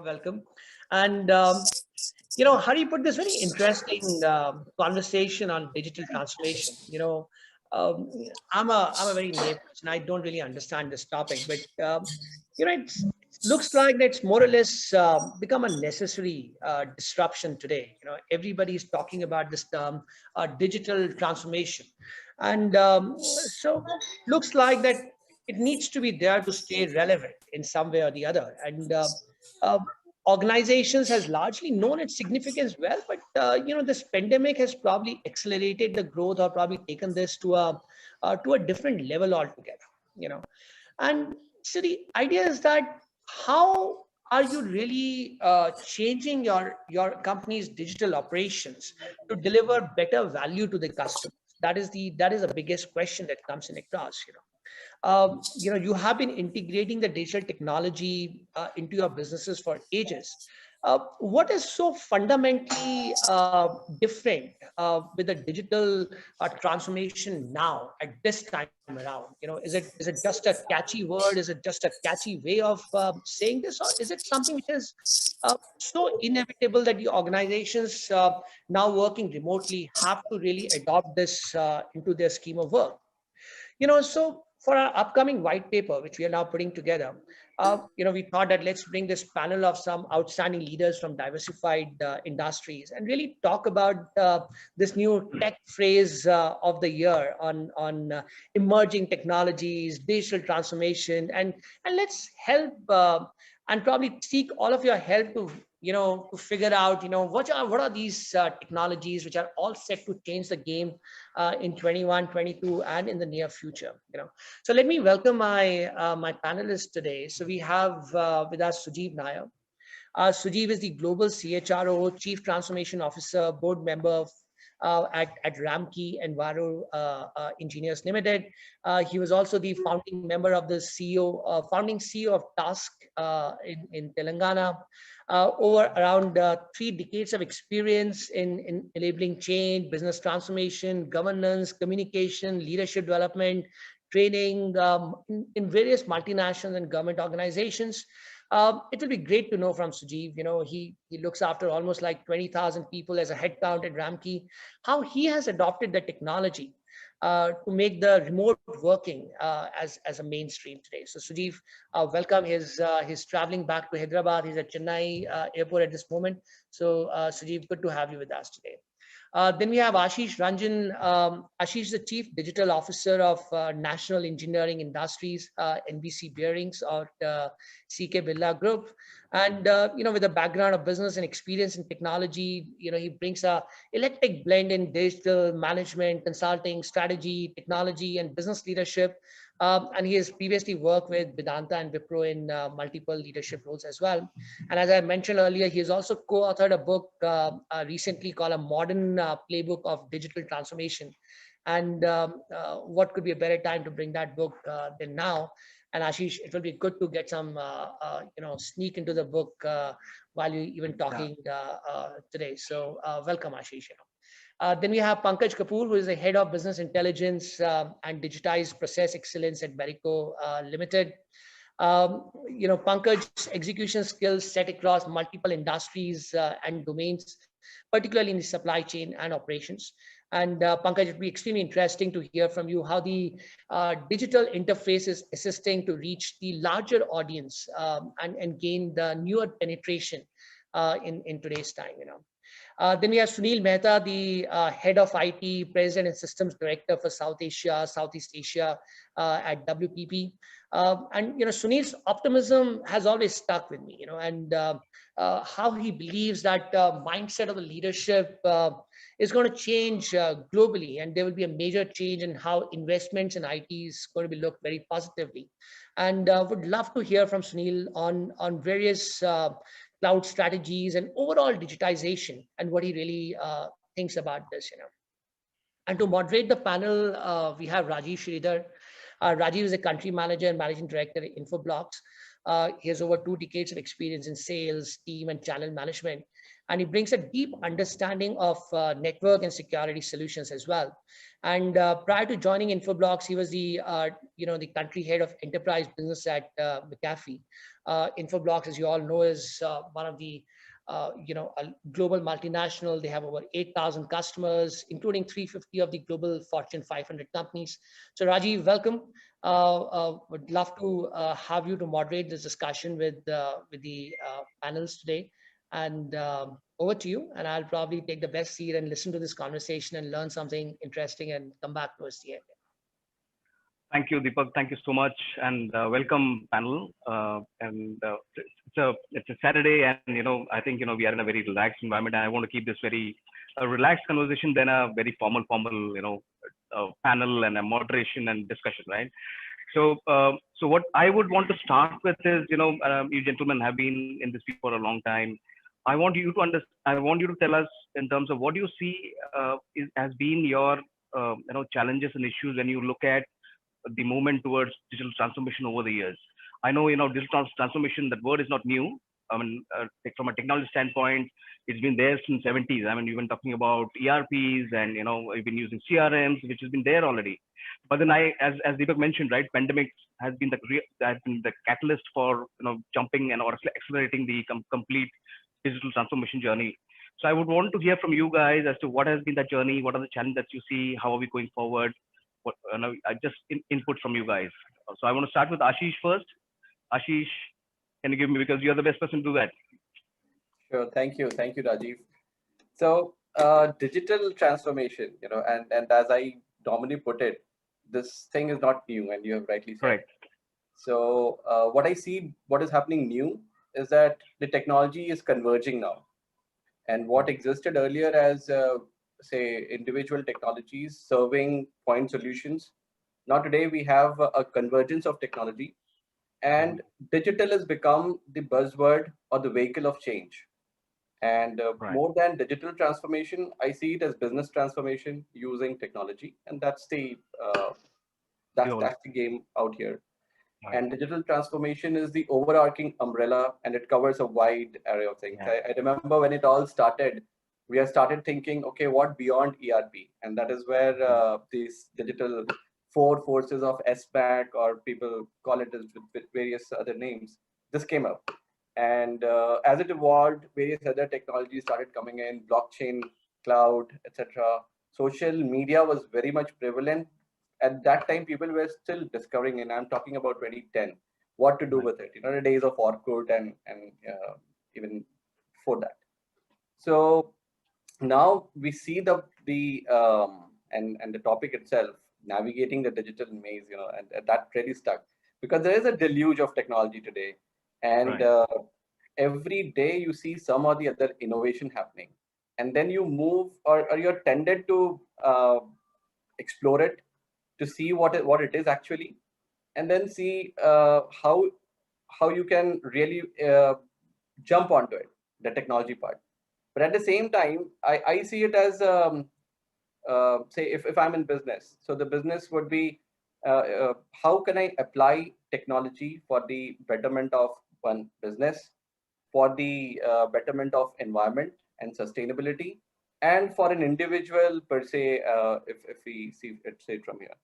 welcome. And Hari put this very interesting conversation on digital transformation. Um, I'm a very naive person. I don't really understand this topic, but it looks like that's more or less become a necessary disruption today. Everybody is talking about this term, digital transformation, and so looks like that it needs to be there to stay relevant in some way or the other. And uh, organizations has largely known its significance well, but this pandemic has probably accelerated the growth or probably taken this to a different level altogether. You know, and so the idea is that how are you really changing your company's digital operations to deliver better value to the customers? That is the biggest question that comes in across. You have been integrating the digital technology into your businesses for ages. What is so fundamentally different with the digital transformation now at this time around? Is it just a catchy word? Is it just a catchy way of saying this, or is it something which is so inevitable that the organizations now working remotely have to really adopt this into their scheme of work? So for our upcoming white paper, which we are now putting together, we thought that let's bring this panel of some outstanding leaders from diversified industries and really talk about this new tech phrase of the year on emerging technologies, digital transformation, and let's help and probably seek all of your help to figure out what are these technologies which are all set to change the game in 21, 22, and in the near future. So let me welcome my panelists today. So we have with us Sujeev Nair. Sujeev is the Global CHRO, Chief Transformation Officer, Board Member at Ramkey Enviro Engineers Limited. He was also the founding member of the founding CEO of Task in Telangana. Over around 3 decades of experience in enabling change, business transformation, governance, communication, leadership development, training in various multinational and government organizations. It will be great to know from Sujeev. He looks after almost like 20,000 people as a headcount at Ramkey, how he has adopted the technology to make the remote working as a mainstream today. So Sujeev, welcome. He's traveling back to Hyderabad. He's at Chennai airport at this moment. So Sujeev, good to have you with us today. Then we have Ashish Ranjan. Ashish is the Chief Digital Officer of National Engineering Industries, NBC Bearings, or CK Birla Group. And, with a background of business and experience in technology, he brings a eclectic blend in digital management, consulting, strategy, technology, and business leadership. And he has previously worked with Vedanta and Wipro in multiple leadership roles as well. And as I mentioned earlier, he has also co-authored a book recently called A Modern Playbook of Digital Transformation. And what could be a better time to bring that book than now? And Ashish, it will be good to get some, sneak into the book while you're even talking today. So welcome, Ashish. Then we have Pankaj Kapoor, who is the Head of Business Intelligence and Digitized Process Excellence at Berico Limited. Pankaj's execution skills set across multiple industries and domains, particularly in the supply chain and operations. And Pankaj, it would be extremely interesting to hear from you how the digital interface is assisting to reach the larger audience and gain the newer penetration in today's time. Then we have Sunil Mehta, the Head of IT, President and Systems Director for South Asia, Southeast Asia at WPP. And Sunil's optimism has always stuck with me, and how he believes that mindset of the leadership is going to change globally, and there will be a major change in how investments in IT is going to be looked very positively. And would love to hear from Sunil on various cloud strategies and overall digitization and what he really thinks about this. And to moderate the panel, we have Rajiv Sridhar. Rajiv is a country manager and managing director at Infoblox. He has over 2 decades of experience in sales, team, and channel management, and he brings a deep understanding of network and security solutions as well. And prior to joining Infoblox, he was the country head of enterprise business at McAfee. Infoblox, as you all know, is one of the a global multinational. They have over 8,000 customers, including 350 of the global Fortune 500 companies. So Rajiv, welcome. Would love to have you to moderate this discussion with the panels today. And over to you. And I'll probably take the best seat and listen to this conversation and learn something interesting and come back towards the end. Thank you, Deepak. Thank you so much, and welcome, panel. It's a Saturday, and I think we are in a very relaxed environment. And I want to keep this very relaxed conversation than a very formal panel and a moderation and discussion, right? So what I would want to start with is, you gentlemen have been in this field for a long time. I want you to tell us in terms of what you see has been your challenges and issues when you look at the movement towards digital transformation over the years. I know, digital transformation, that word is not new. I mean, from a technology standpoint, it's been there since 70s. I mean, you've been talking about ERPs and, we've been using CRMs, which has been there already. But then as Deepak mentioned, right, pandemic has been the catalyst for, jumping or accelerating the complete digital transformation journey. So I would want to hear from you guys as to what has been that journey, what are the challenges that you see, how are we going forward? Just input from you guys. So I want to start with Ashish first. Ashish, can you give me, because you're the best person to do that. Sure. Thank you, Rajiv. So digital transformation, and as I normally put it, this thing is not new, and you have rightly said. Correct. So what I see, what is happening new is that the technology is converging now, and what existed earlier as say individual technologies serving point solutions. Now today we have a convergence of technology, and digital has become the buzzword or the vehicle of change. And more than digital transformation, I see it as business transformation using technology, and that's the game out here. Right. And digital transformation is the overarching umbrella, and it covers a wide array of things. Yeah. I remember when it all started, we have started thinking, okay, what beyond ERP? And that is where these digital four forces of SBAC, or people call it with various other names, this came up. And as it evolved, various other technologies started coming in, blockchain, cloud, etc. Social media was very much prevalent. At that time, people were still discovering, and I'm talking about 2010, what to do with it. The days of Orkut and even before that. So now we see the topic itself, navigating the digital maze, and that really stuck, because there is a deluge of technology today, and every day you see some or the other innovation happening, and then you move or you're tended to explore it, to see what it is actually, and then see how you can really jump onto it, the technology part. But at the same time, I see it as say if I'm in business, so the business would be how can I apply technology for the betterment of one business, for the betterment of environment and sustainability, and for an individual per se, if we see it say from here.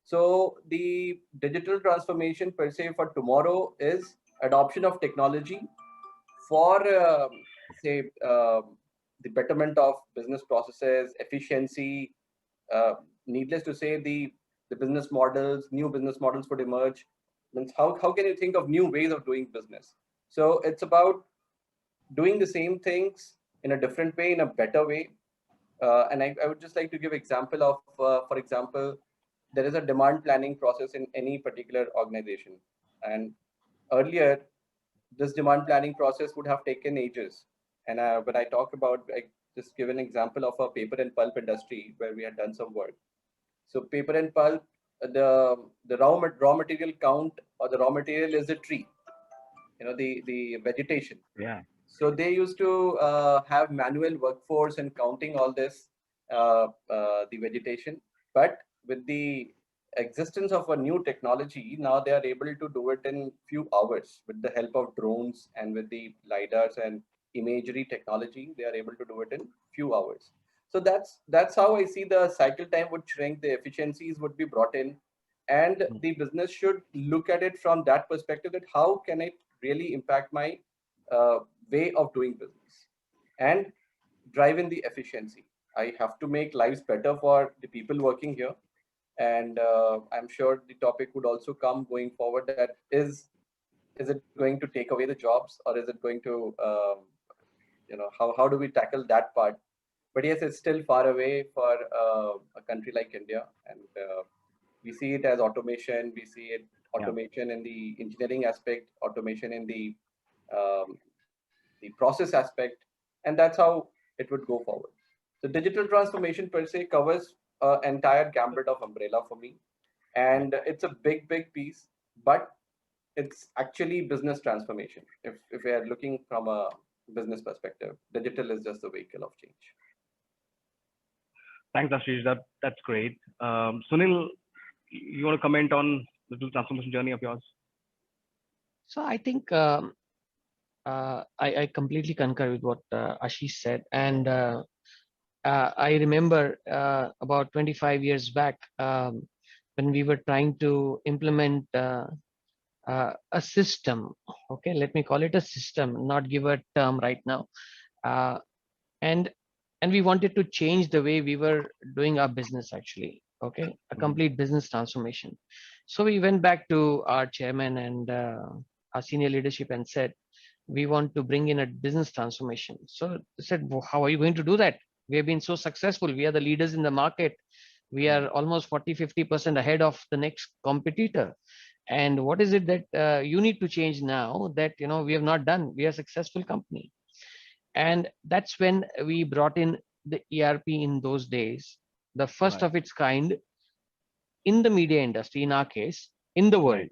So the digital transformation per se for tomorrow is adoption of technology for say the betterment of business processes, efficiency. Needless to say, the business models, new business models would emerge. Means how can you think of new ways of doing business? So it's about doing the same things in a different way, in a better way. And I would just like to give example of, for example, there is a demand planning process in any particular organization. And earlier, this demand planning process would have taken ages. And when I talk about, I just give an example of a paper and pulp industry where we had done some work. So paper and pulp, the raw material count, or the raw material is a tree, the vegetation. Yeah. So they used to have manual workforce and counting all this, the vegetation. But with the existence of a new technology, now they are able to do it in few hours with the help of drones and with the lidars and imagery technology. They are able to do it in few hours. So that's how I see the cycle time would shrink, the efficiencies would be brought in, and the business should look at it from that perspective, that how can it really impact my uh, way of doing business and drive in the efficiency. I have to make lives better for the people working here, and I'm sure the topic would also come going forward, that is it going to take away the jobs, or is it going to how do we tackle that part? But yes, it's still far away for a country like India, and we see it as automation. We see it Yeah. automation in the engineering aspect, automation in um, the process aspect, and that's how it would go forward. So digital transformation per se covers an entire gambit of umbrella for me, and it's a big piece, but it's actually business transformation. If we are looking from a business perspective, digital is just the vehicle of change. Thanks, Ashish. That's great. Sunil, you want to comment on the digital transformation journey of yours? So I think I completely concur with what Ashish said, and I remember about 25 years back when we were trying to implement a system. Okay, let me call it a system, not give a term right now. Uh, and and we wanted to change the way we were doing our business actually. Okay, a complete business transformation. So we went back to our chairman and our senior leadership and said, we want to bring in a business transformation. So they said, well, how are you going to do that? We have been so successful. We are the leaders in the market. We are almost 40-50% ahead of the next competitor. And what is it that you need to change now that we have not done? We are a successful company. And that's when we brought in the ERP in those days, the first of its kind in the media industry, in our case, in the world.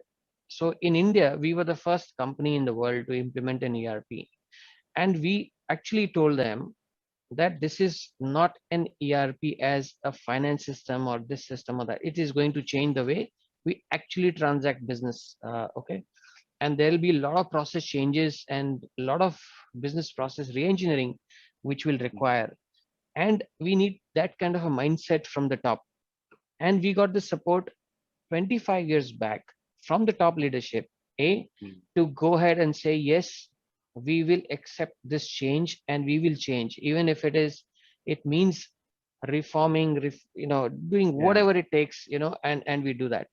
So in India, we were the first company in the world to implement an ERP. And we actually told them that this is not an ERP as a finance system or this system or that. It is going to change the way we actually transact business. Okay. And there will be a lot of process changes and a lot of business process reengineering, which will require. And we need that kind of a mindset from the top. And we got the support 25 years back from the top leadership, to go ahead and say, yes, we will accept this change and we will change, even if it means reforming, doing whatever it takes, and we do that.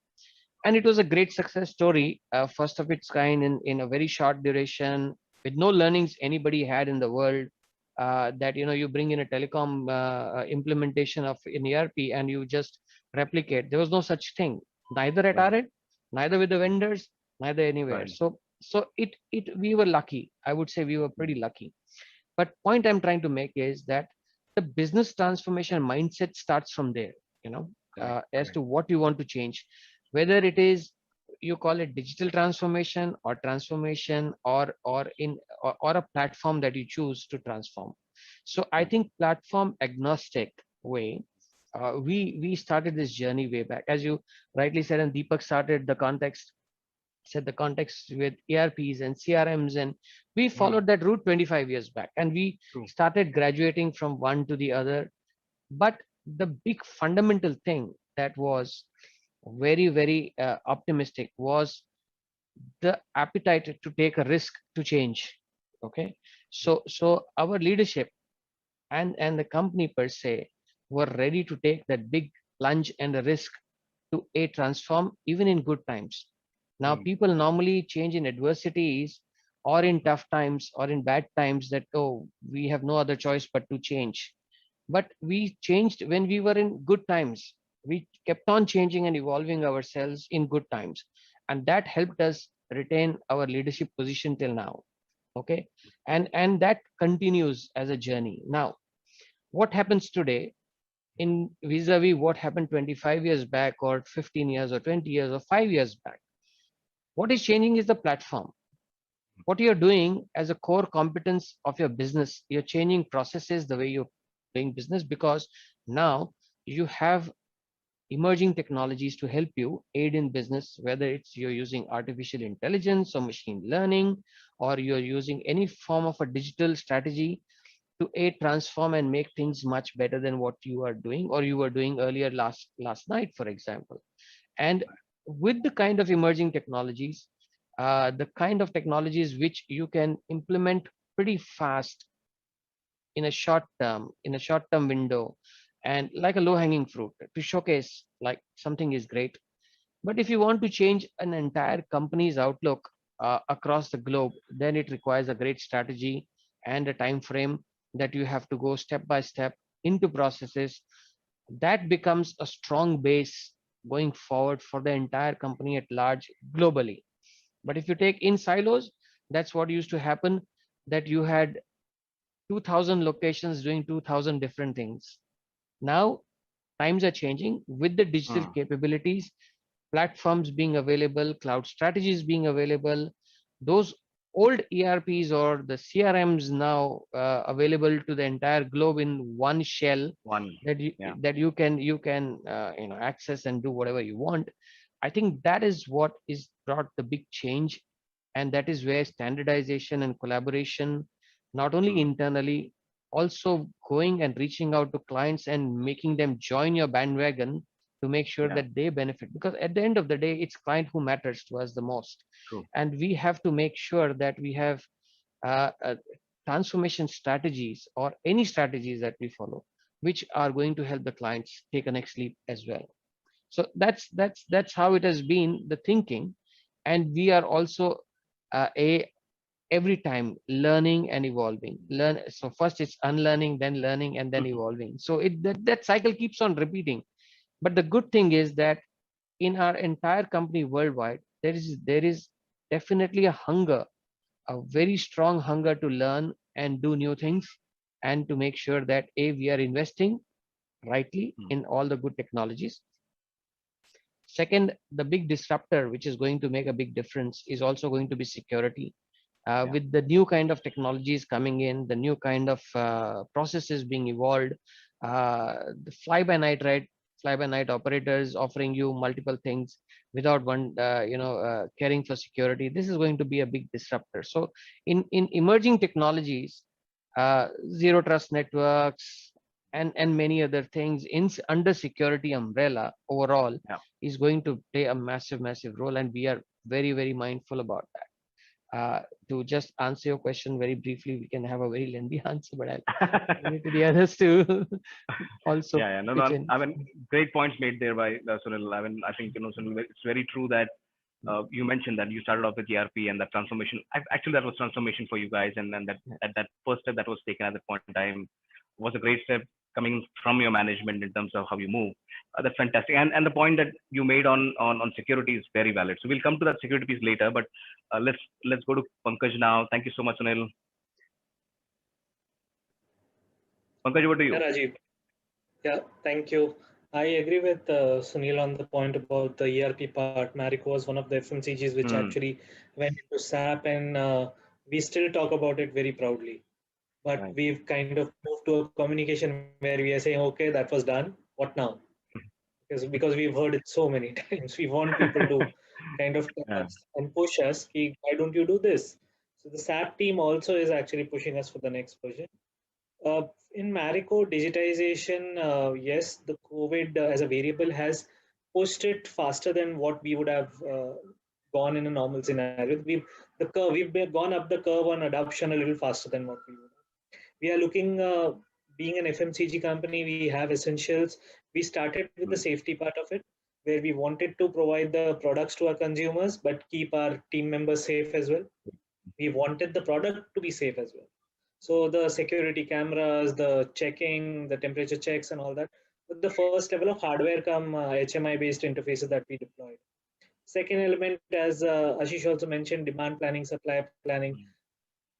And it was a great success story, first of its kind in a very short duration, with no learnings anybody had in the world. That you bring in a telecom implementation of an ERP and you just replicate. There was no such thing, neither at our end, neither with the vendors, neither anywhere. So it we were lucky. I would say we were pretty lucky. But point I'm trying to make is that the business transformation mindset starts from there. As to what you want to change, whether it is you call it digital transformation or transformation or a platform that you choose to transform. So I think platform agnostic way, we started this journey way back, as you rightly said, and Deepak started the context, set the context with ERPs and CRMs, and we followed that route 25 years back, and we started graduating from one to the other. But the big fundamental thing that was very optimistic was the appetite to take a risk to change. Okay, so our leadership and the company per se were ready to take that big plunge and a risk to transform even in good times. Now people normally change in adversities or in tough times or in bad times, that we have no other choice but to change. But we changed when we were in good times. We kept on changing and evolving ourselves in good times, and that helped us retain our leadership position till now. Okay, and that continues as a journey. Now what happens today in vis-a-vis what happened 25 years back or 15 years or 20 years or 5 years back? What is changing is the platform. What you're doing as a core competence of your business, you're changing processes, the way you're doing business, because now you have emerging technologies to help you aid in business, whether it's you're using artificial intelligence or machine learning, or you're using any form of a digital strategy to aid, transform, and make things much better than what you are doing or you were doing earlier last night, for example. And with the kind of emerging technologies, the kind of technologies which you can implement pretty fast in a short term window, and like a low hanging fruit to showcase like something is great. But if you want to change an entire company's outlook across the globe, then it requires a great strategy and a time frame that you have to go step by step into processes. That becomes a strong base going forward for the entire company at large globally. But if you take in silos, that's what used to happen, that you had 2000 locations doing 2000 different things. Now times are changing with the digital capabilities, platforms being available, cloud strategies being available, those old ERPs or the CRMs now available to the entire globe in one shell, that you can access and do whatever you want. I think that is what is brought the big change, and that is where standardization and collaboration, not only internally, also going and reaching out to clients and making them join your bandwagon to make sure that they benefit, because at the end of the day it's client who matters to us the most. True. And we have to make sure that we have transformation strategies or any strategies that we follow which are going to help the clients take a next leap as well. So that's how it has been the thinking. And we are also a every time learning and evolving. So first it's unlearning, then learning, and then evolving. So that cycle keeps on repeating. But the good thing is that in our entire company worldwide, there is definitely a very strong hunger to learn and do new things, and to make sure that we are investing rightly in all the good technologies. Second, the big disruptor which is going to make a big difference is also going to be security. With the new kind of technologies coming in, the new kind of processes being evolved, the fly by night, right? Fly by night operators offering you multiple things without one, caring for security. This is going to be a big disruptor. So in emerging technologies, zero trust networks and many other things under security umbrella overall is going to play a massive role, and we are very mindful about that. To just answer your question very briefly, we can have a very lengthy answer, but I'll leave it to the others to also pitch in. I mean, great points made there by Sunil. I mean, I think, Sunil, it's very true that you mentioned that you started off with ERP and that transformation. Actually, that was transformation for you guys, and then that first step that was taken at that point in time was a great step coming from your management in terms of how you move. That's fantastic. And the point that you made on security is very valid. So we'll come to that security piece later, but let's go to Pankaj now. Thank you so much, Sunil. Pankaj, over to you. Yeah, Rajiv. Yeah, thank you. I agree with Sunil on the point about the ERP part. Marico was one of the FMCGs which actually went into SAP, and we still talk about it very proudly. But we've kind of moved to a communication where we are saying, okay, that was done. What now? Because we've heard it so many times. We want people to kind of tell us and push us. Why don't you do this? So the SAP team also is actually pushing us for the next version. In Marico, digitization, yes, the COVID as a variable has pushed it faster than what we would have gone in a normal scenario. We've gone up the curve on adoption a little faster than what we would have. We are looking, being an FMCG company, we have essentials. We started with the safety part of it, where we wanted to provide the products to our consumers, but keep our team members safe as well. We wanted the product to be safe as well. So the security cameras, the checking, the temperature checks and all that, with the first level of hardware come HMI based interfaces that we deployed. Second element, as Ashish also mentioned, demand planning, supply planning,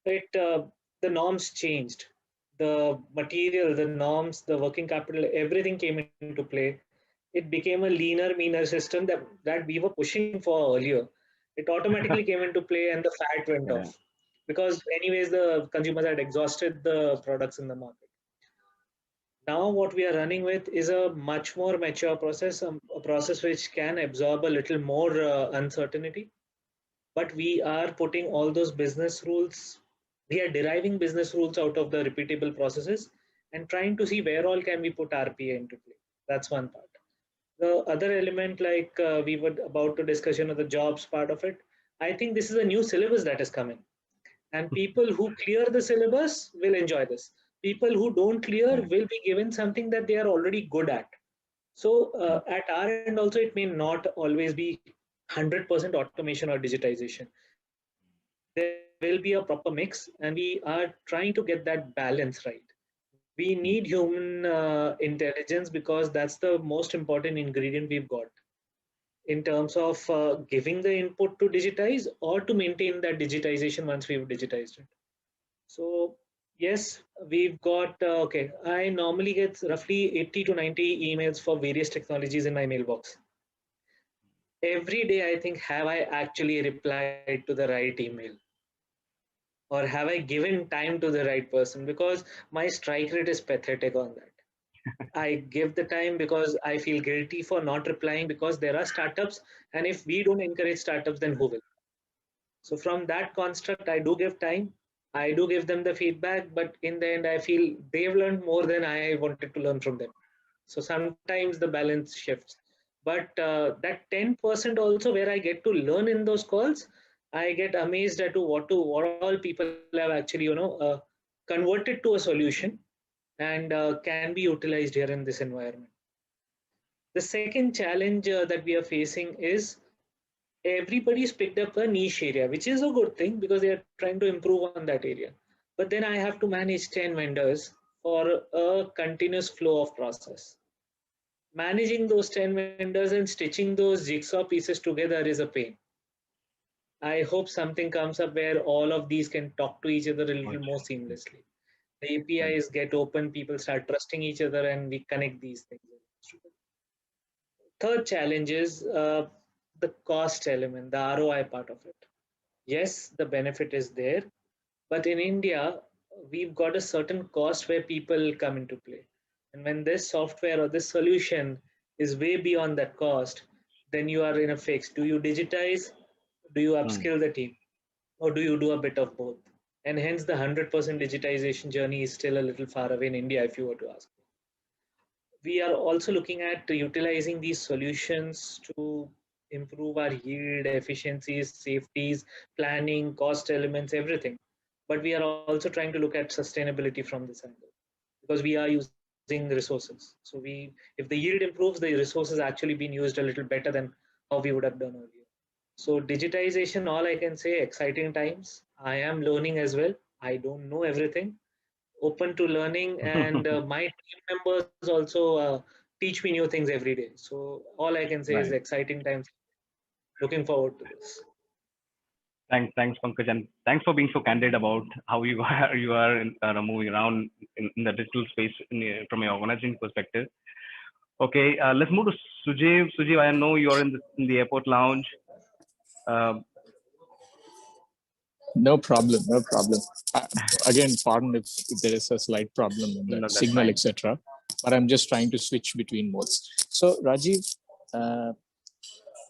the norms changed. The material, the norms, the working capital, everything came into play. It became a leaner, meaner system that we were pushing for earlier. It automatically came into play and the fat went off, because anyways the consumers had exhausted the products in the market. Now what we are running with is a much more mature process, process which can absorb a little more uncertainty. But we are putting all those business rules, we are deriving business rules out of the repeatable processes and trying to see where all can we put RPA into play. That's one part. The other element, like we were about to discuss, the jobs part of it, I think this is a new syllabus that is coming. And people who clear the syllabus will enjoy this. People who don't clear will be given something that they are already good at. So at our end also, it may not always be 100% automation or digitization. There will be a proper mix, and we are trying to get that balance right. We need human intelligence because that's the most important ingredient we've got in terms of giving the input to digitize or to maintain that digitization once we've digitized it. So yes, we've got, okay, I normally get roughly 80 to 90 emails for various technologies in my mailbox. Every day I think, have I actually replied to the right email? Or have I given time to the right person? Because my strike rate is pathetic on that. I give the time because I feel guilty for not replying because there are startups, and if we don't encourage startups, then who will? So from that construct, I do give time. I do give them the feedback, but in the end, I feel they've learned more than I wanted to learn from them. So sometimes the balance shifts. But that 10% also where I get to learn in those calls, I get amazed at what all people have actually, converted to a solution and can be utilized here in this environment. The second challenge that we are facing is everybody's picked up a niche area, which is a good thing because they are trying to improve on that area. But then I have to manage 10 vendors for a continuous flow of process. Managing those 10 vendors and stitching those jigsaw pieces together is a pain. I hope something comes up where all of these can talk to each other a little more seamlessly. The APIs get open, people start trusting each other, and we connect these things. Third challenge is the cost element, the ROI part of it. Yes, the benefit is there, but in India, we've got a certain cost where people come into play. And when this software or this solution is way beyond that cost, then you are in a fix. Do you digitize? Do you upskill the team? Or do you do a bit of both? And hence the 100% digitization journey is still a little far away in India, if you were to ask. We are also looking at utilizing these solutions to improve our yield, efficiencies, safeties, planning, cost elements, everything. But we are also trying to look at sustainability from this angle because we are using resources. So if the yield improves, the resources actually being used a little better than how we would have done earlier. So digitization, all I can say, exciting times. I am learning as well. I don't know everything. Open to learning, and my team members also teach me new things every day. So all I can say is exciting times. Looking forward to this. Thanks, Pankaj, and thanks for being so candid about how you are moving around in the digital space from your organizing perspective. Okay, let's move to Sujeev. Sujeev, I know you're in the airport lounge. No problem, no problem. Again, pardon if there is a slight problem in the signal, etc. But I'm just trying to switch between modes. So, Rajiv,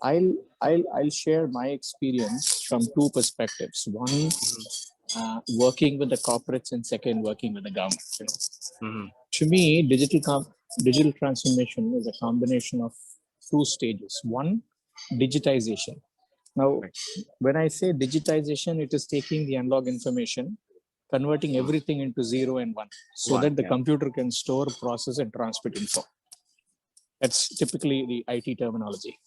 I'll share my experience from two perspectives. One, working with the corporates, and second, working with the government. To me, digital transformation is a combination of two stages. One, digitization. Now, when I say digitization, it is taking the analog information, converting everything into 0 and 1, so that the computer can store, process, and transmit info. That's typically the IT terminology.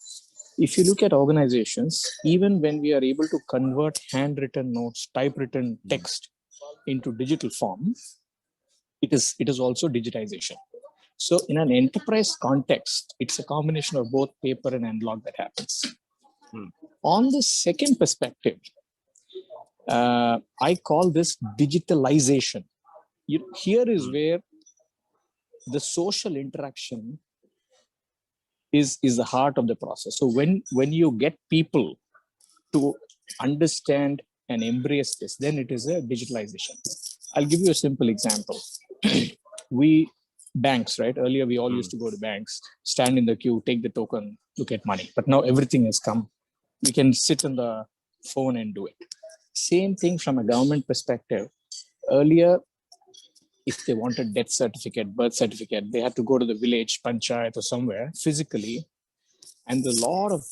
If you look at organizations, even when we are able to convert handwritten notes, typewritten text into digital form, it is also digitization. So in an enterprise context, it's a combination of both paper and analog that happens. On the second perspective, I call this digitalization. Here is where the social interaction is the heart of the process. So when you get people to understand and embrace this, then it is a digitalization. I'll give you a simple example. We banks, right? Earlier, we all used to go to banks, stand in the queue, take the token, look at money. But now everything has come. We can sit on the phone and do it. Same thing from a government perspective. Earlier, if they wanted death certificate, birth certificate, they had to go to the village, panchayat or somewhere physically. And a lot of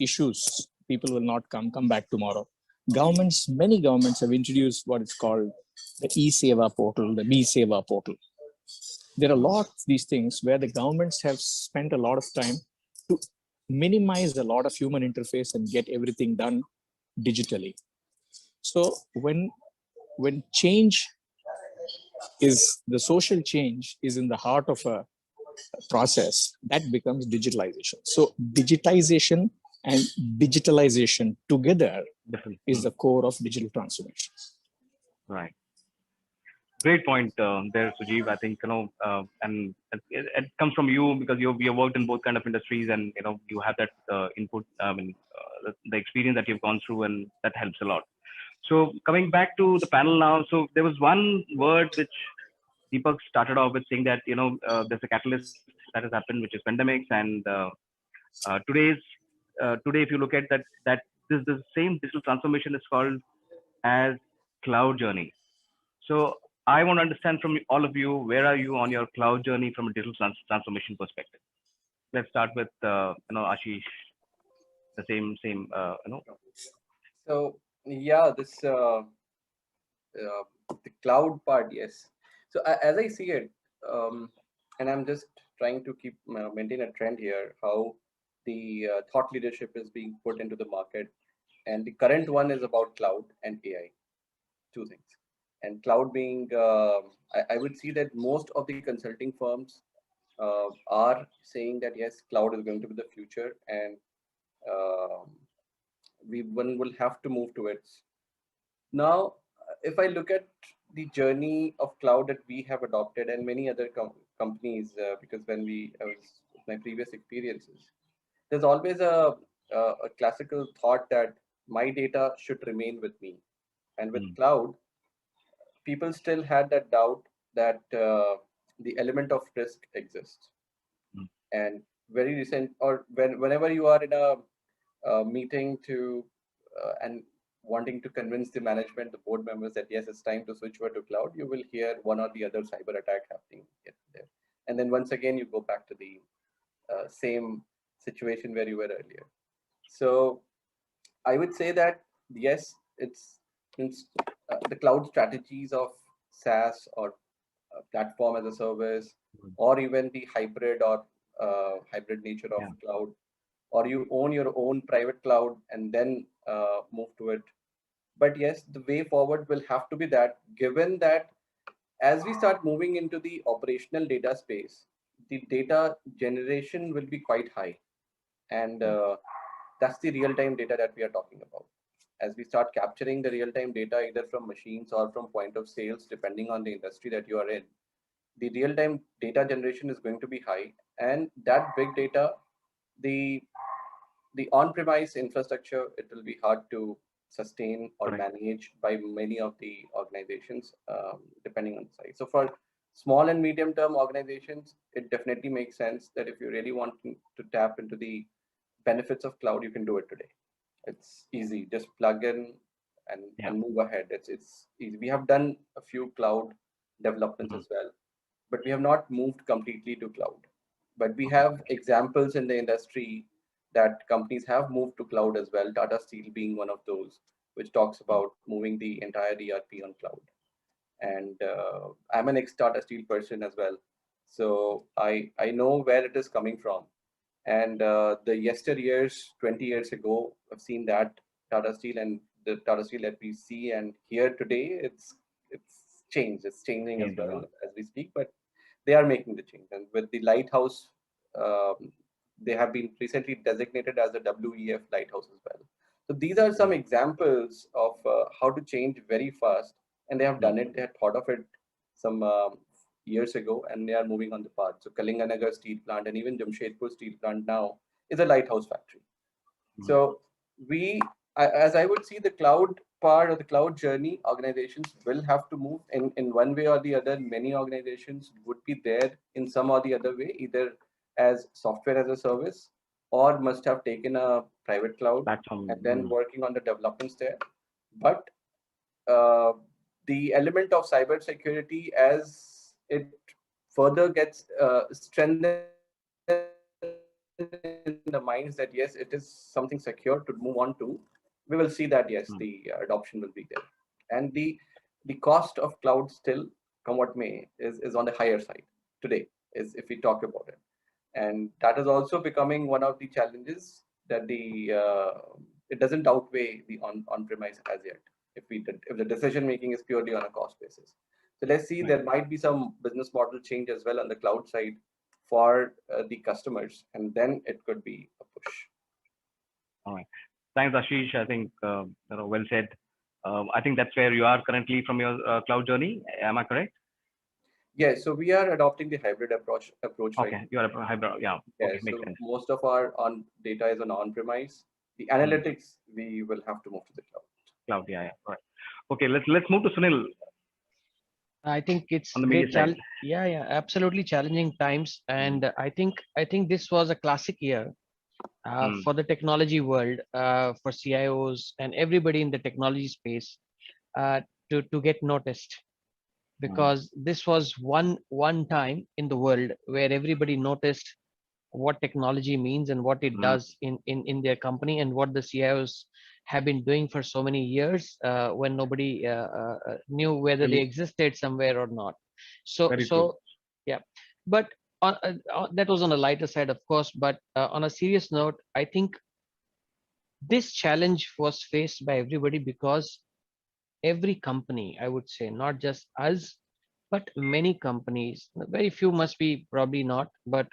issues, people will not come back tomorrow. Many governments have introduced what is called the e-Seva portal, the B-Seva portal. There are a lot of these things where the governments have spent a lot of time to minimize a lot of human interface and get everything done digitally. So when change is, the social change is in the heart of a process, that becomes digitalization. So digitization and digitalization together is the core of digital transformation. Right. Great point there, Sujeev. I think, and it comes from you because you have worked in both kind of industries, and you have that input. The experience that you've gone through, and that helps a lot. So coming back to the panel now, so there was one word which Deepak started off with, saying that there's a catalyst that has happened, which is pandemics, and today if you look at that this the same digital transformation is called as cloud journey. So I want to understand from all of you, where are you on your cloud journey from a digital transformation perspective? Let's start with Ashish. The same. So yeah, this the cloud part, yes. So as I see it, and I'm just trying to keep maintain a trend here, how the thought leadership is being put into the market, and the current one is about cloud and AI, two things. And cloud being, I would see that most of the consulting firms are saying that yes, cloud is going to be the future, and one will have to move to it. Now, if I look at the journey of cloud that we have adopted and many other companies, because when I was my previous experiences, there's always a classical thought that my data should remain with me. And with cloud, people still had that doubt that the element of risk exists. And very recent, or whenever you are in a meeting to and wanting to convince the management, the board members that yes, it's time to switch over to cloud, you will hear one or the other cyber attack happening there. And then once again, you go back to the same situation where you were earlier. So I would say that yes, it's the cloud strategies of SaaS or platform as a service, or even the hybrid or hybrid nature of cloud, or you own your own private cloud and then move to it. But yes, the way forward will have to be that, given that as we start moving into the operational data space, the data generation will be quite high. And that's the real-time data that we are talking about. As we start capturing the real-time data, either from machines or from point of sales, depending on the industry that you are in, the real-time data generation is going to be high. And that big data, the on-premise infrastructure, it will be hard to sustain or manage by many of the organizations, depending on the size. So for small and medium-term organizations, it definitely makes sense that if you really want to tap into the benefits of cloud, you can do it today. It's easy, just plug in and move ahead. It's easy. We have done a few cloud developments as well, but we have not moved completely to cloud. But we have examples in the industry that companies have moved to cloud as well, Tata Steel being one of those, which talks about moving the entire ERP on cloud. And I'm an ex-Tata Steel person as well, so I know where it is coming from. And the yesteryears, 20 years ago, I've seen that Tata Steel, and the Tata Steel that we see and hear today, it's changed. It's changing as well as we speak, but they are making the change. And with the lighthouse, they have been recently designated as a WEF lighthouse as well. So these are some examples of how to change very fast, and they have done it. They had thought of it some years ago, and they are moving on the path. So Kalinganagar steel plant and even Jamshedpur steel plant now is a lighthouse factory. So as I would see, the cloud part of the cloud journey, organizations will have to move in one way or the other. Many organizations would be there in some or the other way, either as software as a service, or must have taken a private cloud Platform. and then working on the developments there. But uh, the element of cybersecurity, as it further gets strengthened in the minds that yes, it is something secure to move on to, we will see that yes, the adoption will be there. And the cost of cloud still, come what may, is on the higher side today, is if we talk about it. And that is also becoming one of the challenges, that the it doesn't outweigh the on-premise as yet, if the decision making is purely on a cost basis. So let's see, there might be some business model change as well on the cloud side for the customers, and then it could be a push. All right. Thanks, Ashish. I think well said. I think that's where you are currently from your cloud journey. Am I correct? Yeah, so we are adopting the hybrid approach Okay, right. you are a hybrid. Yeah. Yeah, Okay, makes so sense. most of our data is on-premise. The analytics, we will have to move to the cloud. Cloud. Yeah. Yeah. All right. Okay. Let's move to Sunil I think it's on the media great side. yeah, absolutely challenging times, and I think this was a classic year for the technology world, for CIOs and everybody in the technology space, to get noticed, because this was one time in the world where everybody noticed what technology means and what it does in their company, and what the CIOs have been doing for so many years, when nobody knew whether they existed somewhere or not. So Very true. yeah, but that was on a lighter side, of course. But on a serious note, I think this challenge was faced by everybody, because every company, I would say, not just us, but many companies, very few must be probably not, but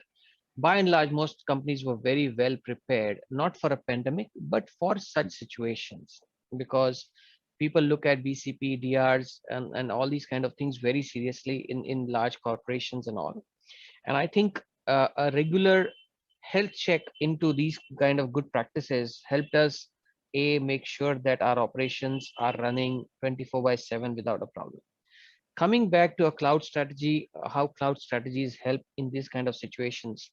by and large, most companies were very well prepared, not for a pandemic, but for such situations, because people look at BCP, DRs, and all these kind of things very seriously in large corporations and all. And I think a regular health check into these kind of good practices helped us make sure that our operations are running 24 by 7 without a problem. Coming back to a cloud strategy, how cloud strategies help in these kind of situations.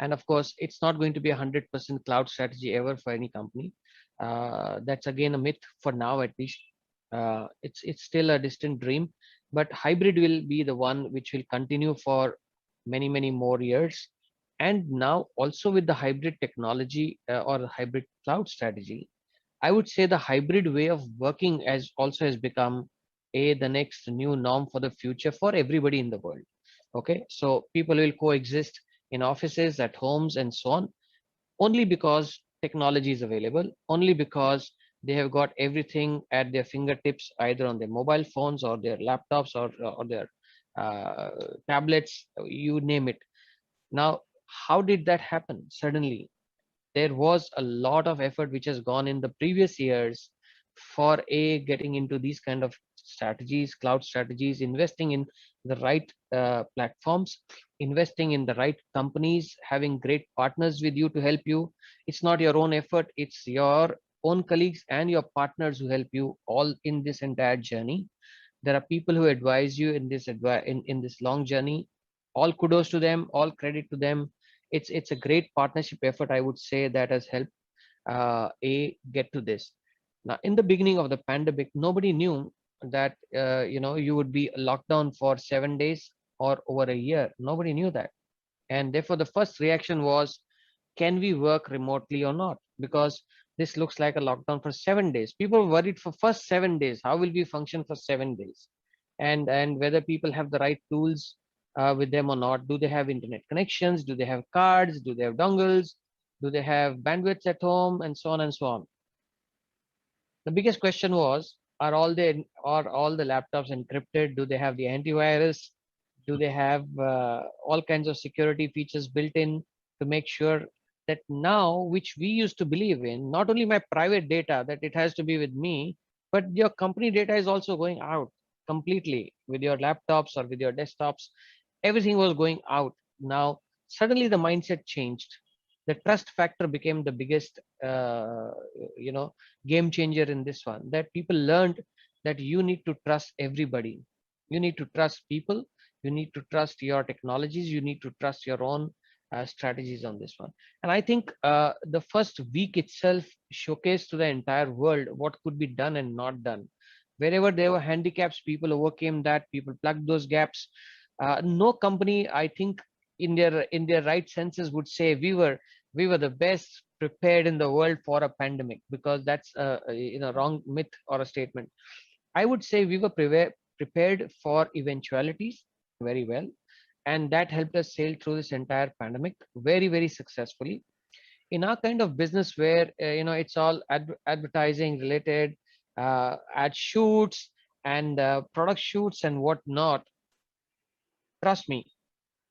And of course, it's not going to be 100% cloud strategy ever for any company. That's again a myth for now, at least. It's still a distant dream, but hybrid will be the one which will continue for many more years. And now also with the hybrid technology, or the hybrid cloud strategy, I would say the hybrid way of working as also has become the next new norm for the future for everybody in the world. Okay, so people will coexist in offices, at homes, and so on, only because technology is available, only because they have got everything at their fingertips, either on their mobile phones or their laptops, or their uh, tablets, you name it. Now, how did that happen suddenly? There was a lot of effort which has gone in the previous years for getting into these kind of strategies, cloud strategies, investing in the right platforms, investing in the right companies, having great partners with you to help you. It's not your own effort, it's your own colleagues and your partners who help you all in this entire journey. There are people who advise you in this in this long journey. All kudos to them, all credit to them. It's a great partnership effort, I would say, that has helped get to this. Now, in the beginning of the pandemic, nobody knew that you would be locked down for 7 days or over a year. Nobody knew that, and therefore the first reaction was, can we work remotely or not? Because this looks like a lockdown for 7 days. People were worried for first 7 days. How will we function for 7 days? And whether people have the right tools with them or not. Do they have internet connections? Do they have cards? Do they have dongles? Do they have bandwidths at home? And so on and so on. The biggest question was, are all the laptops encrypted? Do they have the antivirus? Do they have all kinds of security features built in to make sure that now, which we used to believe in, not only my private data, that it has to be with me, but your company data is also going out completely with your laptops or with your desktops. Everything was going out. Now, suddenly the mindset changed. the trust factor became the biggest game changer in this one, that people learned that you need to trust everybody, you need to trust people, you need to trust your technologies, you need to trust your own strategies on this one. And I think the first week itself showcased to the entire world what could be done and not done. Wherever there were handicaps, people overcame that, people plugged those gaps. No company, I think, in their right senses would say we were the best prepared in the world for a pandemic, because that's a wrong myth or a statement. I would say we were prepared for eventualities very well, and that helped us sail through this entire pandemic very, very successfully. In our kind of business where it's all advertising related, ad shoots and product shoots and whatnot, trust me,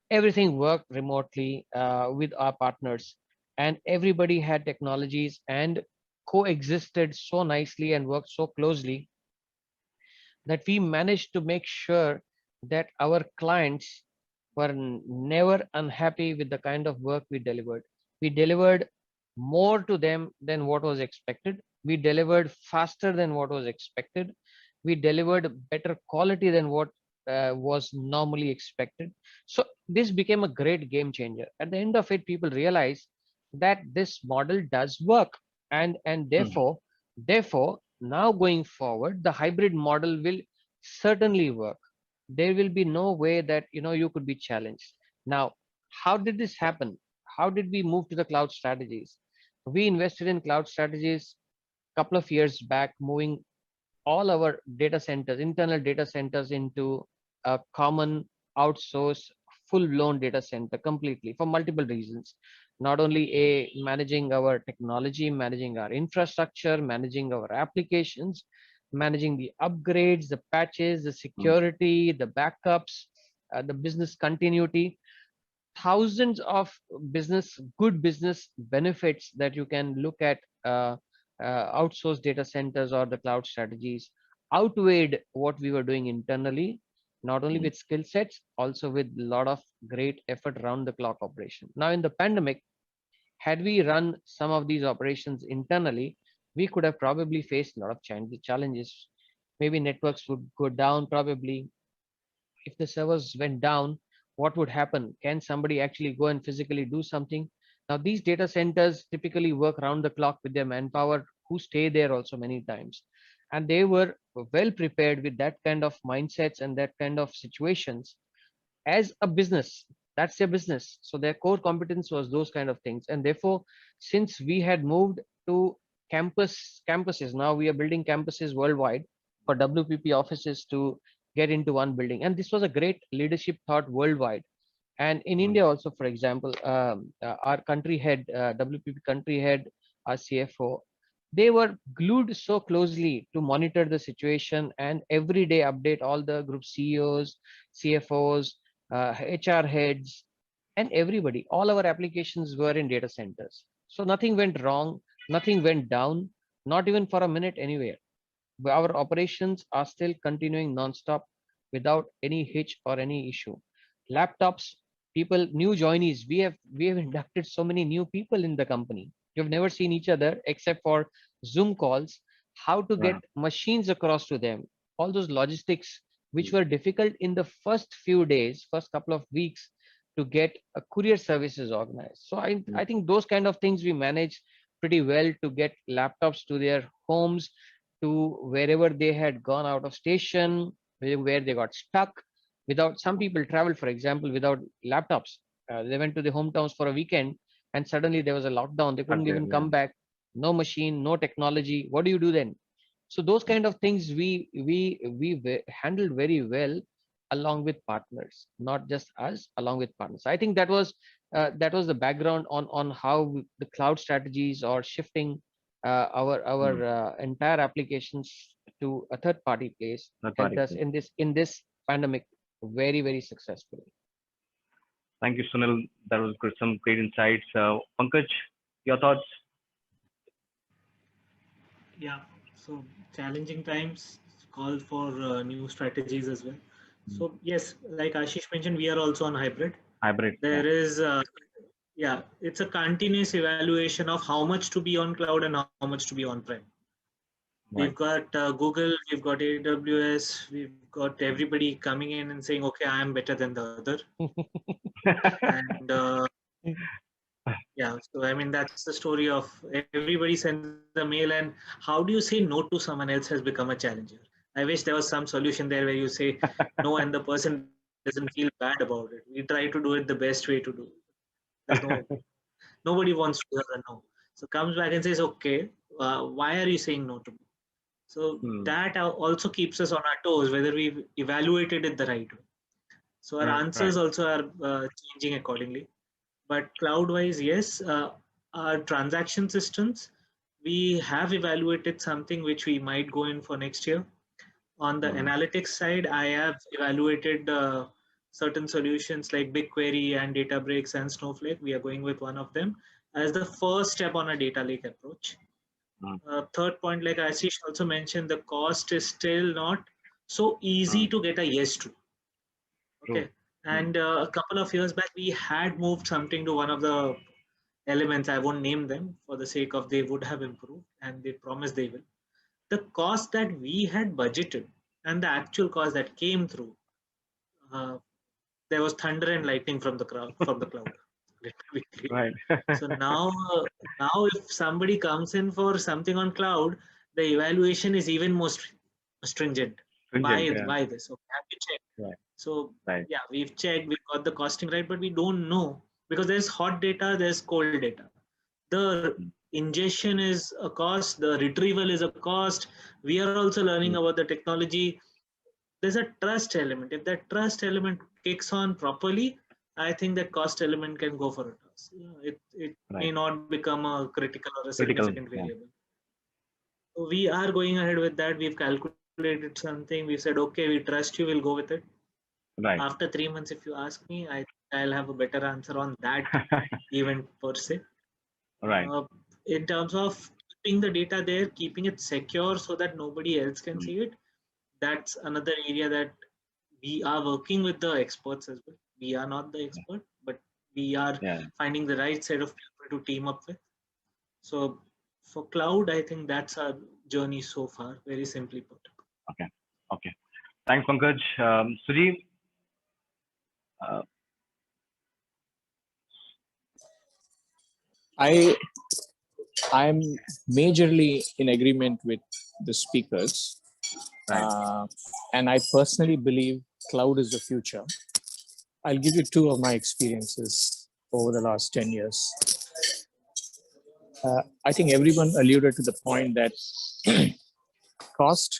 everything worked remotely with our partners, and everybody had technologies and coexisted so nicely and worked so closely that we managed to make sure that our clients were never unhappy with the kind of work we delivered. We delivered more to them than what was expected. We delivered faster than what was expected. We delivered better quality than what was normally expected. So this became a great game changer. At the end of it, people realized that this model does work, and therefore now going forward, the hybrid model will certainly work. There will be no way that you could be challenged. Now, how did this happen? How did we move to the cloud strategies? We invested in cloud strategies a couple of years back, moving all our data centers, internal data centers, into a common outsource full-blown data center completely for multiple reasons. Not only managing our technology, managing our infrastructure, managing our applications, managing the upgrades, the patches, the security, the backups, the business continuity, thousands of good business benefits that you can look at outsourced data centers or the cloud strategies outweighed what we were doing internally, not only with skill sets, also with a lot of great effort around the clock operation. Now, in the pandemic, had we run some of these operations internally, we could have probably faced a lot of challenges. Maybe networks would go down, probably. If the servers went down, what would happen? Can somebody actually go and physically do something? Now, these data centers typically work around the clock with their manpower who stay there also many times. And they were well prepared with that kind of mindsets and that kind of situations as a business. That's their business. So their core competence was those kind of things. And therefore, since we had moved to campuses, now we are building campuses worldwide for WPP offices to get into one building. And this was a great leadership thought worldwide. And in India also, for example, our country head, WPP country head, our CFO, they were glued so closely to monitor the situation and every day update all the group CEOs, CFOs, HR heads, and everybody. All our applications were in data centers. So nothing went wrong, nothing went down, not even for a minute anywhere. Our operations are still continuing non-stop without any hitch or any issue. Laptops, people, new joinees. We have inducted so many new people in the company. You've never seen each other except for Zoom calls. How to get machines across to them? All those logistics which were difficult in the first few days, first couple of weeks, to get a courier services organized. So I think those kind of things we managed pretty well to get laptops to their homes, to wherever they had gone out of station, where they got stuck. Without, some people traveled, for example, without laptops. They went to the hometowns for a weekend, and suddenly there was a lockdown. They couldn't even come back. No machine, no technology. What do you do then? So those kind of things we handled very well, along with partners, not just us, along with partners. I think that was the background on how the cloud strategies or shifting our entire applications to a third party place helped us in this pandemic very, very successfully. Thank you, Sunil. That was good, some great insights. Pankaj, your thoughts? Yeah, so challenging times call for new strategies as well. So yes, like Ashish mentioned, we are also on hybrid. Hybrid. There is Yeah, it's a continuous evaluation of how much to be on cloud and how much to be on-prem. We've Right. got Google, we've got AWS, we've got everybody coming in and saying, okay, I am better than the other. And yeah, so I mean, that's the story of everybody sends a mail, and how do you say no to someone else has become a challenger. I wish there was some solution there where you say no and the person doesn't feel bad about it. We try to do it the best way to do it. There's nobody wants to hear a no. So comes back and says, okay, why are you saying no to me? So Hmm. that also keeps us on our toes, whether we've evaluated it the right way. So our answers Right. also are changing accordingly. But cloud-wise, yes, our transaction systems, we have evaluated something which we might go in for next year. On the analytics side, I have evaluated certain solutions like BigQuery and Databricks and Snowflake. We are going with one of them as the first step on a data lake approach. Third point, like Ashish also mentioned, the cost is still not so easy to get a yes to. True. Okay. And a couple of years back, we had moved something to one of the elements. I won't name them for the sake of they would have improved and they promised they will. The cost that we had budgeted and the actual cost that came through, uh, there was thunder and lightning from the crowd, from the cloud. Right. So now if somebody comes in for something on cloud, the evaluation is even more stringent. Stringent. Yeah. Why this? Okay, have you checked? Right. So Right. yeah, we've checked, we've got the costing right, but we don't know because there's hot data, there's cold data. The ingestion is a cost, the retrieval is a cost. We are also learning about the technology. There's a trust element. If that trust element kicks on properly, I think that cost element can go for a toss. It may Right. not become a critical or a Critical. significant Yeah. variable. So we are going ahead with that. We've calculated something. We said, okay, we trust you. We'll go with it. Right. After 3 months, if you ask me, I'll have a better answer on that event per se. Right. In terms of keeping the data there, keeping it secure so that nobody else can see it, that's another area that we are working with the experts as well. We are not the expert, but we are Yeah. finding the right set of people to team up with. So for cloud, I think that's our journey so far, very simply put. Okay. Okay. Thanks, Pankaj. Sujeev. Uh, I I'm majorly in agreement with the speakers, right. and I personally believe cloud is the future. I'll give you two of my experiences over the last 10 years. I think everyone alluded to the point that cost,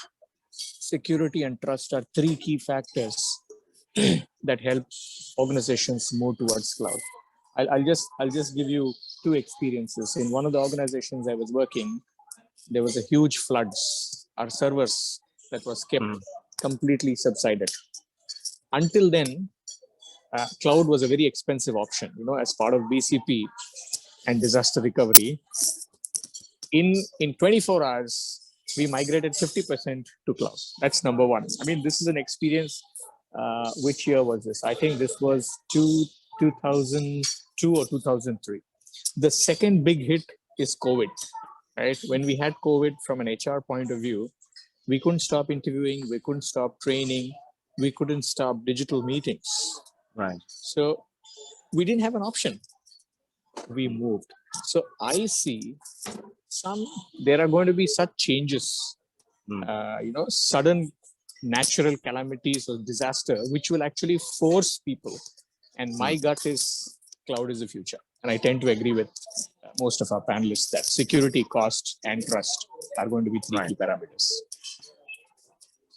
security, and trust are three key factors that help organizations move towards cloud. I'll just give you two experiences. In one of the organizations I was working, there was a huge floods. Our servers that was kept completely subsided. Until then, cloud was a very expensive option. As part of BCP and disaster recovery, in 24 hours we migrated 50% to cloud. That's number one. I mean, this is an experience. Which year was this? I think this was 2002 or 2003. The second big hit is COVID, right? When we had COVID, from an HR point of view, we couldn't stop interviewing, we couldn't stop training, we couldn't stop digital meetings. Right. So we didn't have an option. We moved. So I see there are going to be such changes, sudden natural calamities or disaster, which will actually force people. And my gut is cloud is the future. And I tend to agree with most of our panelists that security, cost, and trust are going to be three key parameters.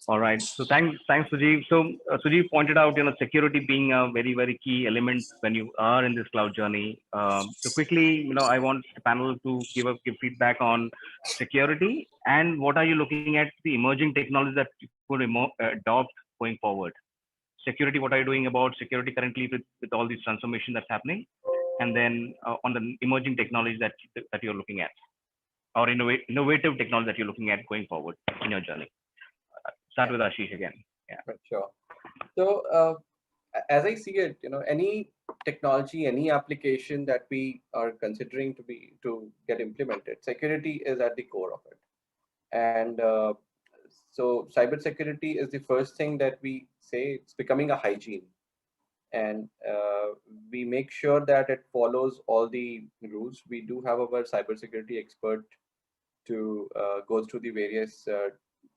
All right. So thanks, Sujeev. So Sujeev pointed out, security being a very, very key element when you are in this cloud journey. So quickly, I want the panel to give feedback on security and what are you looking at the emerging technologies that you could adopt going forward. Security, what are you doing about security currently with all this transformation that's happening, and then on the emerging technologies that you're looking at, or innovative technology that you're looking at going forward in your journey. Start with Ashish again. Yeah. Sure. So as I see it, any technology, any application that we are considering to get implemented, security is at the core of it. And so cybersecurity is the first thing that we say. It's becoming a hygiene, and we make sure that it follows all the rules. We do have our cybersecurity expert to go through the various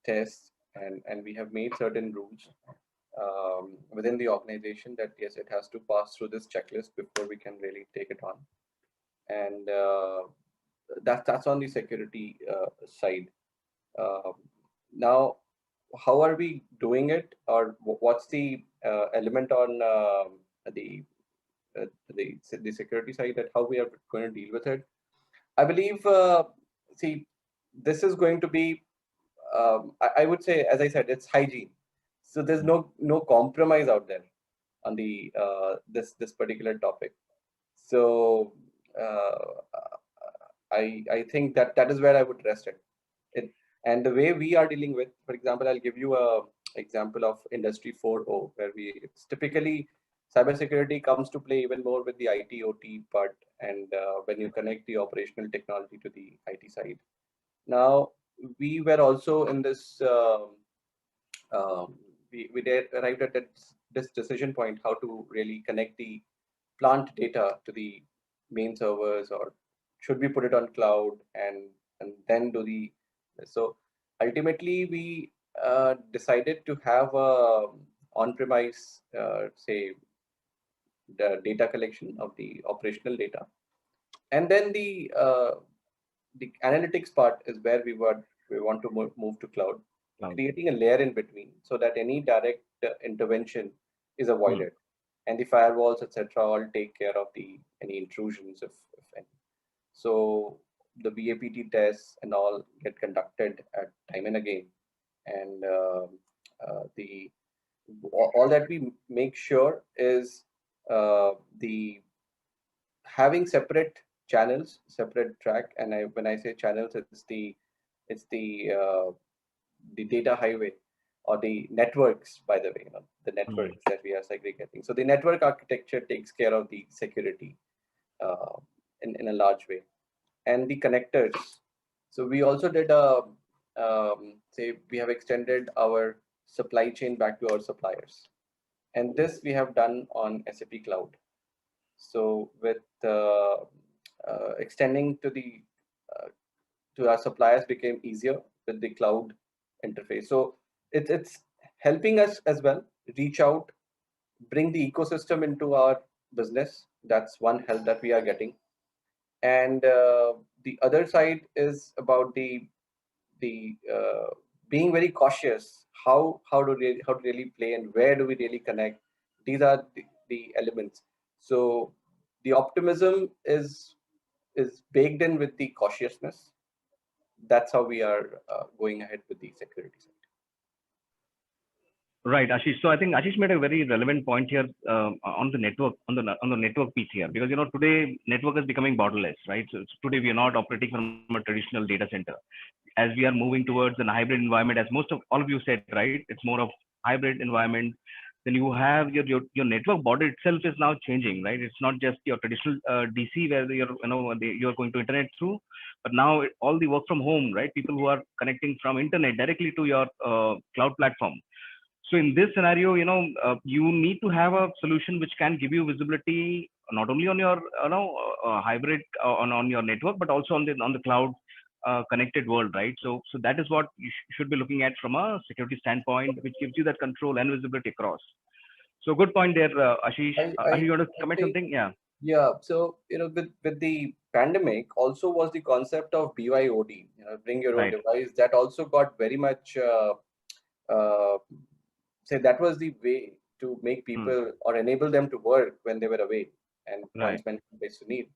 tests, and we have made certain rules within the organization that yes, it has to pass through this checklist before we can really take it on. And that's on the security side. Now, how are we doing it, or what's the element on the the security side, that how we are going to deal with it? I believe, see, this is going to be, I would say, as I said, it's hygiene. So there's no compromise out there on the this particular topic. So I think that is where I would rest it. And the way we are dealing with, for example, I'll give you a example of Industry 4.0, where it's typically cybersecurity comes to play even more with the IT OT part, and when you connect the operational technology to the IT side. Now, we were also in this, we arrived at this decision point, how to really connect the plant data to the main servers, or should we put it on cloud and then do the, so ultimately we decided to have a on-premise, say, the data collection of the operational data, and then the analytics part is where we want to move to cloud, creating a layer in between so that any direct intervention is avoided, and the firewalls, etc., all take care of any intrusions, if any. So the BAPT tests and all get conducted at time and again, and the all that we make sure is the having separate channels, separate track. And when I say channels, it's the data highway, or the networks, by the way, the networks that we are segregating. So the network architecture takes care of the security in a large way, and the connectors. So we also did say, we have extended our supply chain back to our suppliers, and this we have done on SAP Cloud. So with extending to our suppliers became easier with the cloud interface. So it's helping us as well reach out, bring the ecosystem into our business. That's one help that we are getting. And the other side is about the being very cautious. How to really play, and where do we really connect? These are the elements. So the optimism is baked in with the cautiousness. That's how we are going ahead with the security side. Right, Ashish. So I think Ashish made a very relevant point here on the network, on the network piece here, because today network is becoming borderless, right? So today we are not operating from a traditional data center. As we are moving towards an hybrid environment, as most of all of you said, right? It's more of hybrid environment. Then you have your network border itself is now changing, right? It's not just your traditional DC where you're going to internet through, but now all the work from home, right? People who are connecting from internet directly to your cloud platform. So in this scenario, you need to have a solution which can give you visibility not only on your hybrid on your network, but also on the cloud connected world, right? So that is what you should be looking at from a security standpoint, which gives you that control and visibility across. So good point there, Ashish. Are you going to comment something? Yeah. Yeah. So with the pandemic, also was the concept of BYOD, bring your own device. That also got very much. Say that was the way to make people or enable them to work when they were away. And once when to need,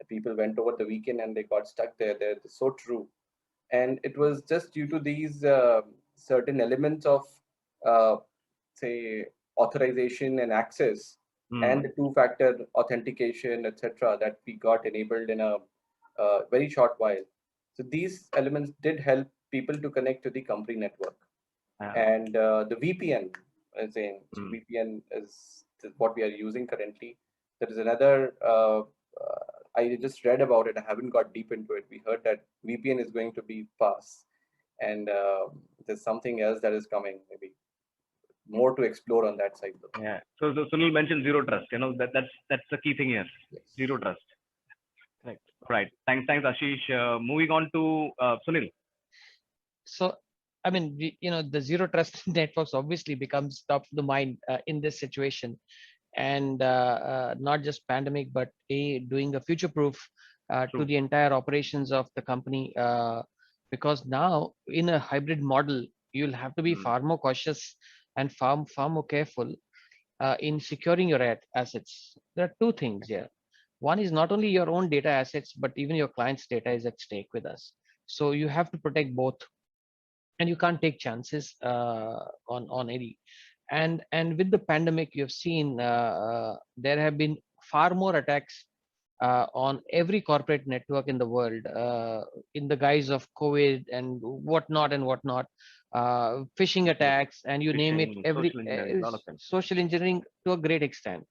people went over the weekend and they got stuck there. They're so true. And it was just due to these certain elements of say authorization and access and the two-factor authentication, etc., that we got enabled in a very short while. So these elements did help people to connect to the company network. And the VPN, VPN is what we are using currently. There is another, I just read about it. I haven't got deep into it. We heard that VPN is going to be pass, and there's something else that is coming. Maybe more to explore on that side though. Yeah. So Sunil mentioned zero trust. That's the key thing here. Yes. Zero trust. Right. Right. Thanks, Ashish. Moving on to Sunil. So, I mean, the zero trust networks obviously becomes top of the mind in this situation, and not just pandemic, but doing a future proof to True. the entire operations of the company. Because now in a hybrid model, you'll have to be far more cautious and far more careful in securing your assets. There are two things here. One is not only your own data assets, but even your client's data is at stake with us. So you have to protect both, and you can't take chances on any. And with the pandemic, you've seen there have been far more attacks on every corporate network in the world in the guise of COVID and whatnot, phishing attacks, and you name it, Phishing, every social engineering, a lot of things. social engineering to a great extent.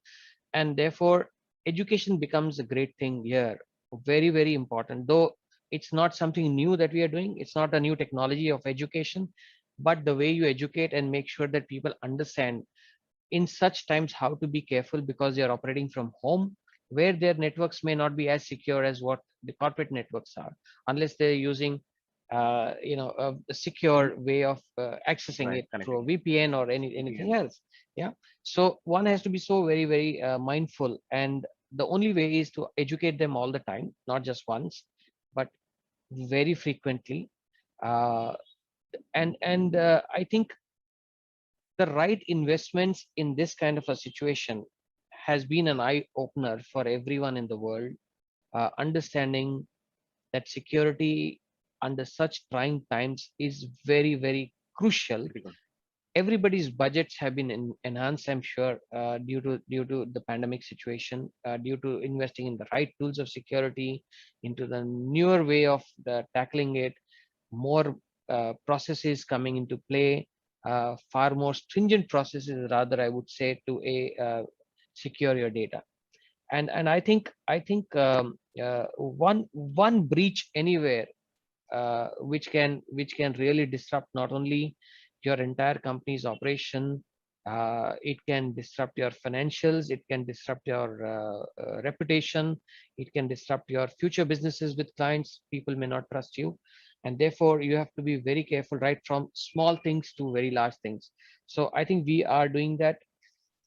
And therefore, education becomes a great thing here, very, very important. Though it's not something new that we are doing, it's not a new technology of education, but the way you educate and make sure that people understand in such times how to be careful, because they are operating from home, where their networks may not be as secure as what the corporate networks are, unless they're using a secure way of accessing it through a VPN or anything else. Yeah. So one has to be so very, very mindful, and the only way is to educate them all the time, not just once, but very frequently. And I think the right investments in this kind of a situation has been an eye opener for everyone in the world, understanding that security under such trying times is very, very crucial. Everybody's budgets have been enhanced, I'm sure, due to the pandemic situation, due to investing in the right tools of security, into the newer way of tackling it, more processes coming into play, far more stringent processes, rather, I would say, to secure your data. And I think one breach anywhere which can really disrupt not only your entire company's operation, it can disrupt your financials, it can disrupt your reputation, it can disrupt your future businesses with clients. People may not trust you, and therefore you have to be very careful, right from small things to very large things. So I think we are doing that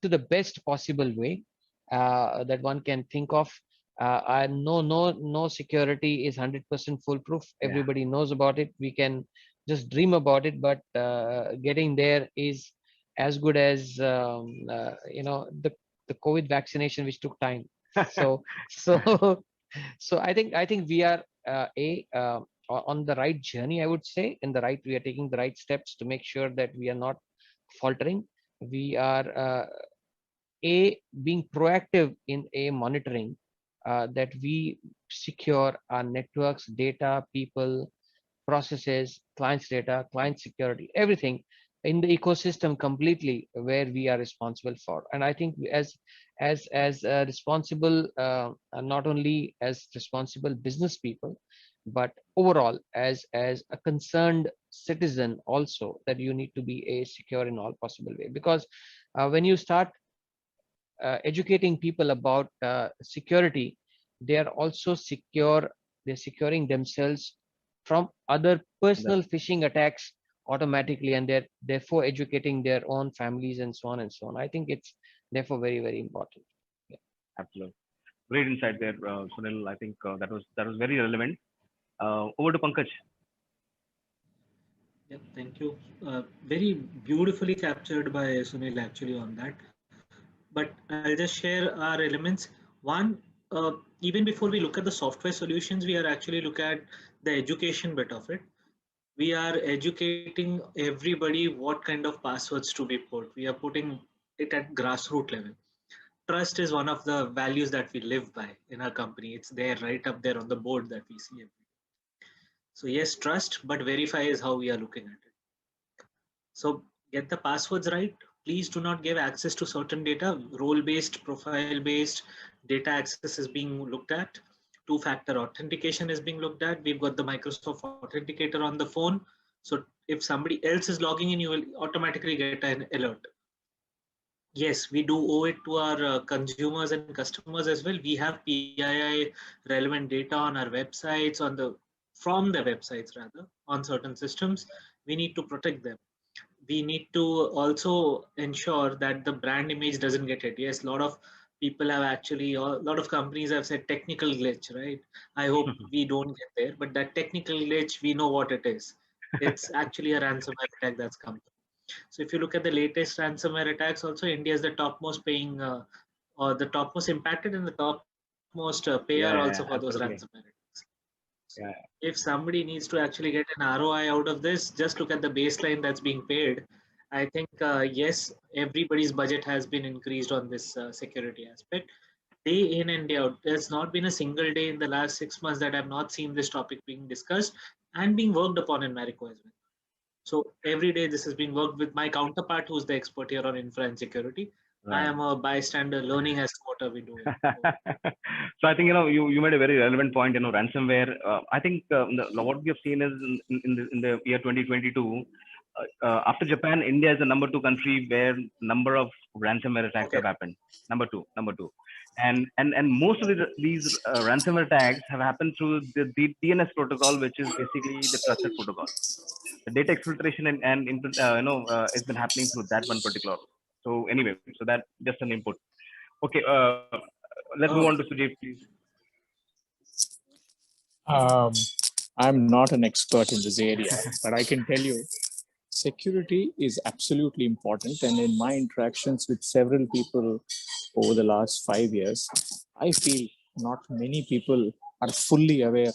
to the best possible way that one can think of. I no security is 100% foolproof. Everybody knows about it. We can just dream about it, but getting there is as good as the COVID vaccination, which took time. So so so I think we are on the right journey, I would say. We are taking the right steps to make sure that we are not faltering. We are being proactive in monitoring that we secure our networks, data, people, processes, clients' data, client security, everything in the ecosystem completely, where we are responsible for. And I think as responsible, not only as responsible business people, but overall as a concerned citizen also, that you need to be secure in all possible way. Because when you start educating people about security, they are also they're securing themselves from other personal phishing attacks automatically, and they're therefore educating their own families, and so on and so on. I think it's therefore very, very important. Yeah. Absolutely. Great insight there, Sunil. I think that was very relevant. Over to Pankaj. Yeah, thank you. Very beautifully captured by Sunil actually on that. But I'll just share our elements. One, even before we look at the software solutions, we are actually look at the education bit of it. We are educating everybody what kind of passwords to be put. We are putting it at grassroots level. Trust is one of the values that we live by in our company. It's there right up there on the board that we see every day. So yes, trust, but verify is how we are looking at it. So get the passwords right, please do not give access to certain data. Role-based, profile-based data access is being looked at. Two-factor authentication is being looked at. We've got the Microsoft Authenticator on the phone. So if somebody else is logging in, you will automatically get an alert. Yes, we do owe it to our consumers and customers as well. We have PII relevant data on our websites, from the websites rather, on certain systems. We need to protect them. We need to also ensure that the brand image doesn't get hit. Yes, a lot of people have actually, a lot of companies have said technical glitch, right? I hope we don't get there, but that technical glitch, we know what it is. It's actually a ransomware attack that's come. So if you look at the latest ransomware attacks, also India is the topmost paying, or the topmost impacted and the topmost payer also for those Absolutely. ransomware attacks. Yeah. If somebody needs to actually get an ROI out of this, just look at the baseline that's being paid. I think, yes, everybody's budget has been increased on this security aspect. Day in and day out, there's not been a single day in the last 6 months that I've not seen this topic being discussed and being worked upon in Marico as well. So every day this is being worked with my counterpart, who's the expert here on infra and security. Right. I am a bystander learning as to what are we doing. So I think, you made a very relevant point, ransomware. I think what we have seen is in the year 2022, after Japan, India is the number 2 country where number of ransomware attacks have happened. Number two. And most of these ransomware attacks have happened through the DNS protocol, which is basically the trusted protocol. The data exfiltration it's been happening through that one particular. So anyway, so that just an input. Okay, let's move on to Sujit, please. I'm not an expert in this area, but I can tell you security is absolutely important. And in my interactions with several people over the last 5 years, I feel not many people are fully aware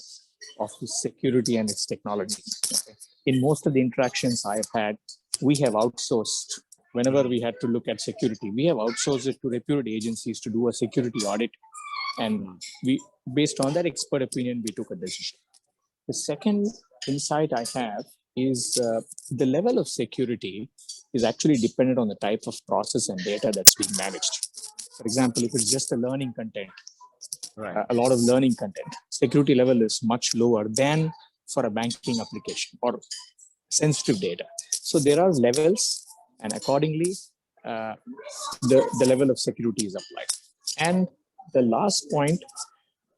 of the security and its technology. Okay. In most of the interactions I've had, we have outsourced. Whenever we had to look at security, we have outsourced it to reputed agencies to do a security audit. And we, based on that expert opinion, we took a decision. The second insight I have is the level of security is actually dependent on the type of process and data that's being managed. For example, if it's just a learning content, a lot of learning content, security level is much lower than for a banking application or sensitive data. So there are levels, and accordingly, the level of security is applied. And the last point,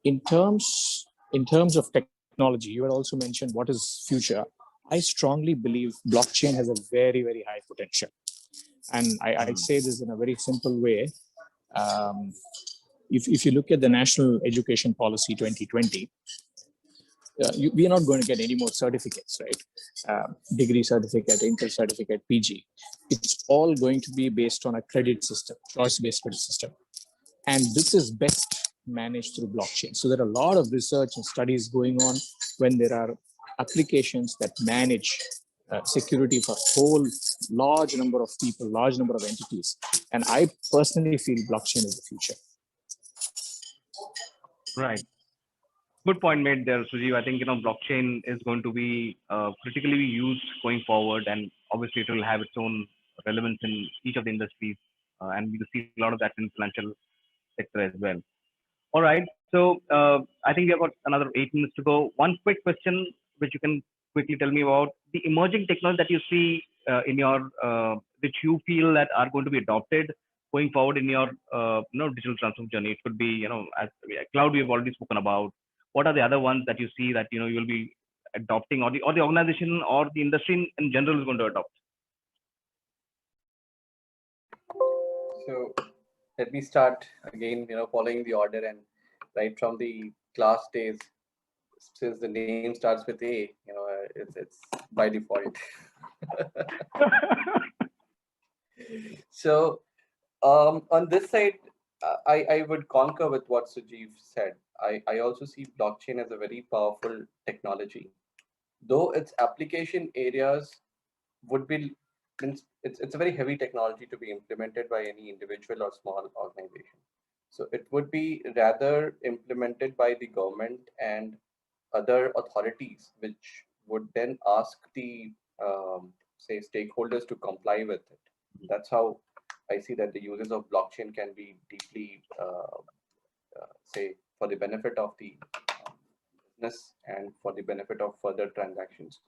in terms of technology, you had also mentioned what is future. I strongly believe blockchain has a very, very high potential. And I say this in a very simple way. If you look at the National Education Policy 2020, we are not going to get any more certificates, right? Degree certificate, inter certificate, PG. It's all going to be based on a credit system, choice-based credit system. And this is best managed through blockchain. So there are a lot of research and studies going on when there are applications that manage security for a whole large number of people, large number of entities. And I personally feel blockchain is the future. Right. Good point made there, Sujeev. I think, blockchain is going to be critically used going forward, and obviously it will have its own relevance in each of the industries. And we will see a lot of that in financial sector as well. All right. So I think we have got another 8 minutes to go. One quick question, which you can quickly tell me about the emerging technology that you see in your, which you feel that are going to be adopted going forward in your, digital transformation journey. It could be, as cloud we've already spoken about. What are the other ones that you see that, you will be adopting, or the organization or the industry in general is going to adopt? So let me start again, following the order, and right from the class days, since the name starts with A, it's by default. So on this side, I would concur with what Sujeev said. I also see blockchain as a very powerful technology, though its application areas would be, it's a very heavy technology to be implemented by any individual or small organization. So it would be rather implemented by the government and other authorities, which would then ask the say stakeholders to comply with it. That's how I see that the uses of blockchain can be deeply, say, for the benefit of the business and for the benefit of further transactions.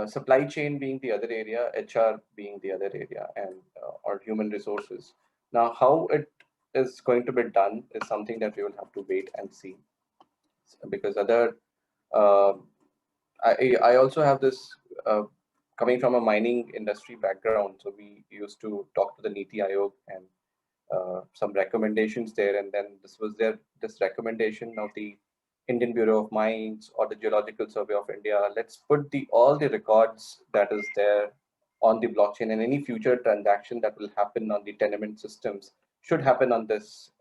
Supply chain being the other area, HR being the other area, and or human resources. Now, how it is going to be done is something that we will have to wait and see, because other uh, I also have this coming from a mining industry background, so we used to talk to the Niti Aayog and some recommendations there, and then this recommendation of the Indian Bureau of Mines or the Geological Survey of India. Let's put all the records that is there on the blockchain, and any future transaction that will happen on the tenement systems should happen on this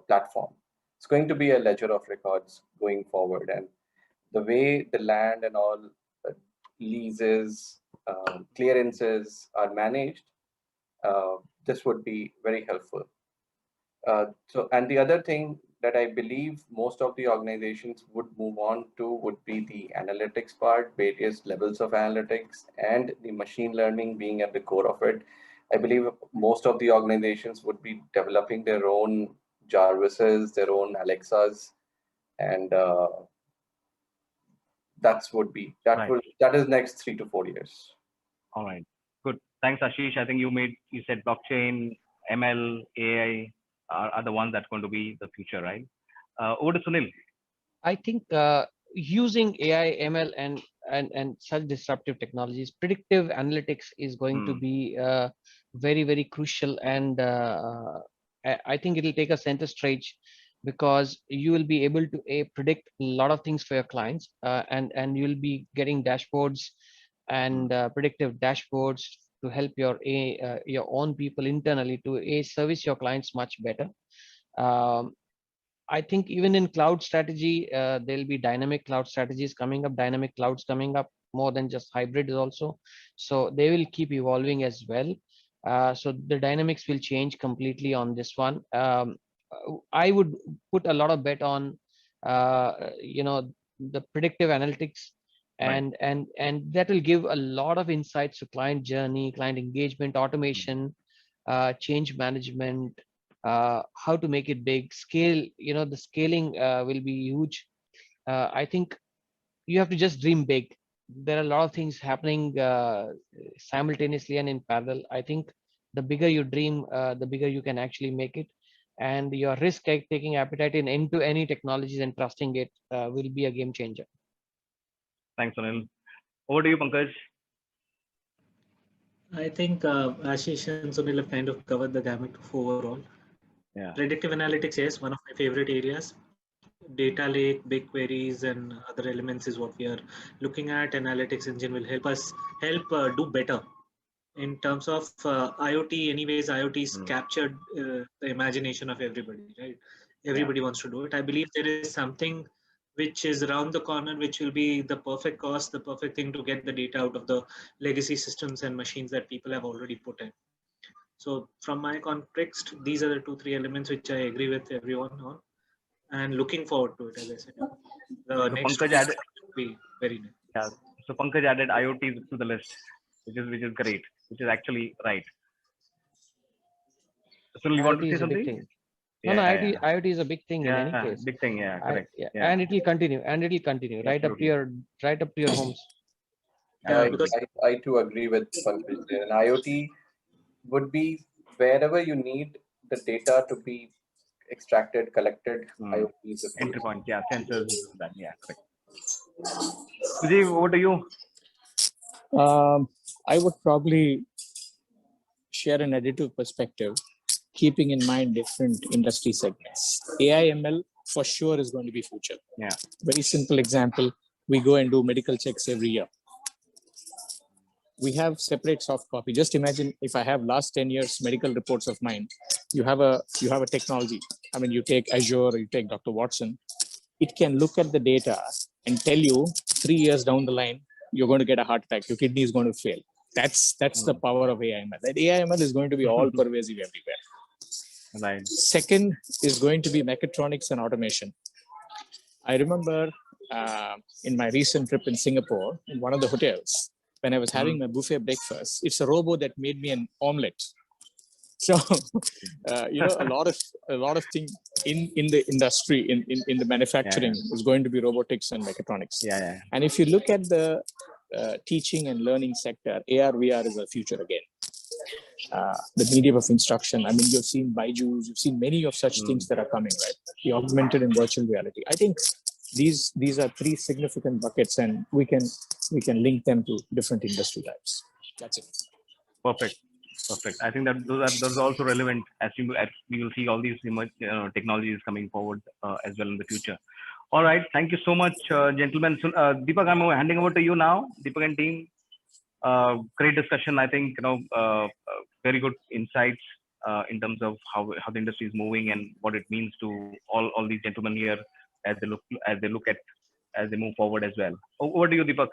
platform. It's going to be a ledger of records going forward, and the way the land and all leases, clearances are managed, this would be very helpful. And the other thing that I believe most of the organizations would move on to would be the analytics part, various levels of analytics, and the machine learning being at the core of it. I believe most of the organizations would be developing their own Jarvises, their own Alexas, and that is next 3 to 4 years. All right, good. Thanks, Ashish. I think you said blockchain, ML, AI are the ones that's going to be the future, right? Over to Sunil. I think using AI, ML, and such disruptive technologies, predictive analytics is going to be very, very crucial, and I think it will take a center stage, because you will be able to predict a lot of things for your clients, and you'll be getting dashboards and predictive dashboards to help your own people internally to service your clients much better. I think even in cloud strategy, there'll be dynamic cloud strategies coming up, dynamic clouds coming up, more than just hybrids also. So they will keep evolving as well. So the dynamics will change completely on this one. I would put a lot of bet on, the predictive analytics, and that will give a lot of insights to client journey, client engagement, automation, change management, how to make it big scale. The scaling will be huge. I think you have to just dream big. There are a lot of things happening simultaneously and in parallel. I think the bigger you dream, the bigger you can actually make it, and your risk taking appetite into any technologies and trusting it will be a game changer. Thanks, Sunil. Over to you, Pankaj. I think Ashish and Sunil have kind of covered the gamut of overall. Yeah. Predictive analytics is one of my favorite areas. Data lake, BigQueries, and other elements is what we are looking at. Analytics engine will help us do better in terms of IoT. Anyways, IoT is captured the imagination of everybody, right? Everybody wants to do it. I believe there is something which is around the corner, which will be the perfect cost, the perfect thing to get the data out of the legacy systems and machines that people have already put in. So from my context, these are the 2-3 elements which I agree with everyone on, and looking forward to it. As I said, the next Pankaj will be very nice. Yeah. So Pankaj added IoT to the list, which is great, which is actually right. So you want to say something? IoT is a big thing in any case. Big thing, correct. And it will continue, right up to your homes. I too agree with Pankaj there. And IoT would be wherever you need the data to be extracted, collected. IoT is the entry point, sensors, that, correct. Sujeev, over to you. I would probably share an additive perspective, keeping in mind different industry segments. AI ML for sure is going to be future. Yeah. Very simple example. We go and do medical checks every year. We have separate soft copy. Just imagine if I have last 10 years medical reports of mine. You have a technology. I mean, you take Azure, you take Dr. Watson. It can look at the data and tell you 3 years down the line, you're going to get a heart attack. Your kidney is going to fail. That's the power of AI ML. That AI ML is going to be all pervasive everywhere. Right. Second is going to be mechatronics and automation. I remember in my recent trip in Singapore, in one of the hotels, when I was having my buffet breakfast, it's a robot that made me an omelette. So, a lot of things in the industry, in the manufacturing is going to be robotics and mechatronics. Yeah. And if you look at the teaching and learning sector, AR, VR is a future again. The medium of instruction. I mean, you've seen Byju's, you've seen many of such things that are coming, right? The augmented and virtual reality. I think these are three significant buckets, and we can link them to different industry types. That's it. Perfect. I think that those are also relevant as we will see all these technologies coming forward as well in the future. All right. Thank you so much, gentlemen. So, Deepak, I'm handing over to you now. Deepak and team. Great discussion. I think very good insights in terms of how the industry is moving and what it means to all these gentlemen here as they move forward as well. Over to you, Deepak.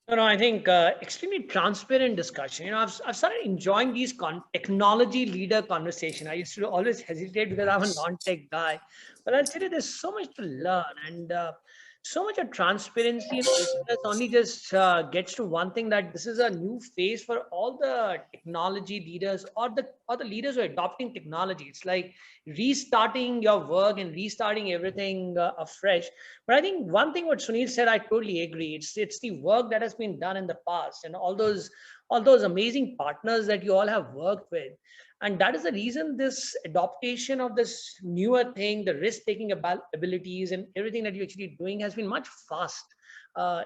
No, I think extremely transparent discussion. I've started enjoying these technology leader conversation. I used to always hesitate because I'm a non-tech guy, but I'll tell you, there's so much to learn, and so much of transparency and openness only just gets to one thing, that this is a new phase for all the technology leaders or the leaders who are adopting technology. It's like restarting your work and restarting everything afresh. But I think one thing what Sunil said, I totally agree. It's the work that has been done in the past, and all those amazing partners that you all have worked with. And that is the reason this adaptation of this newer thing, the risk-taking abilities and everything that you're actually doing has been much fast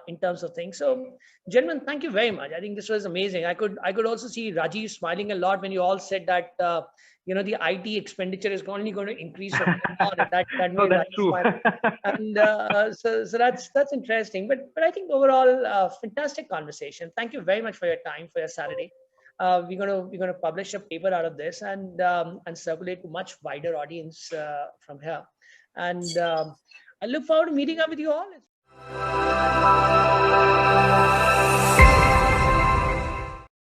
in terms of things. So, gentlemen, thank you very much. I think this was amazing. I could also see Rajiv smiling a lot when you all said that the IT expenditure is only going to increase from here on. That made that's Rajiv true. smile. And so that's interesting. But I think overall, fantastic conversation. Thank you very much for your time, for your Saturday. We're gonna publish a paper out of this and circulate to much wider audience from here. And I look forward to meeting up with you all.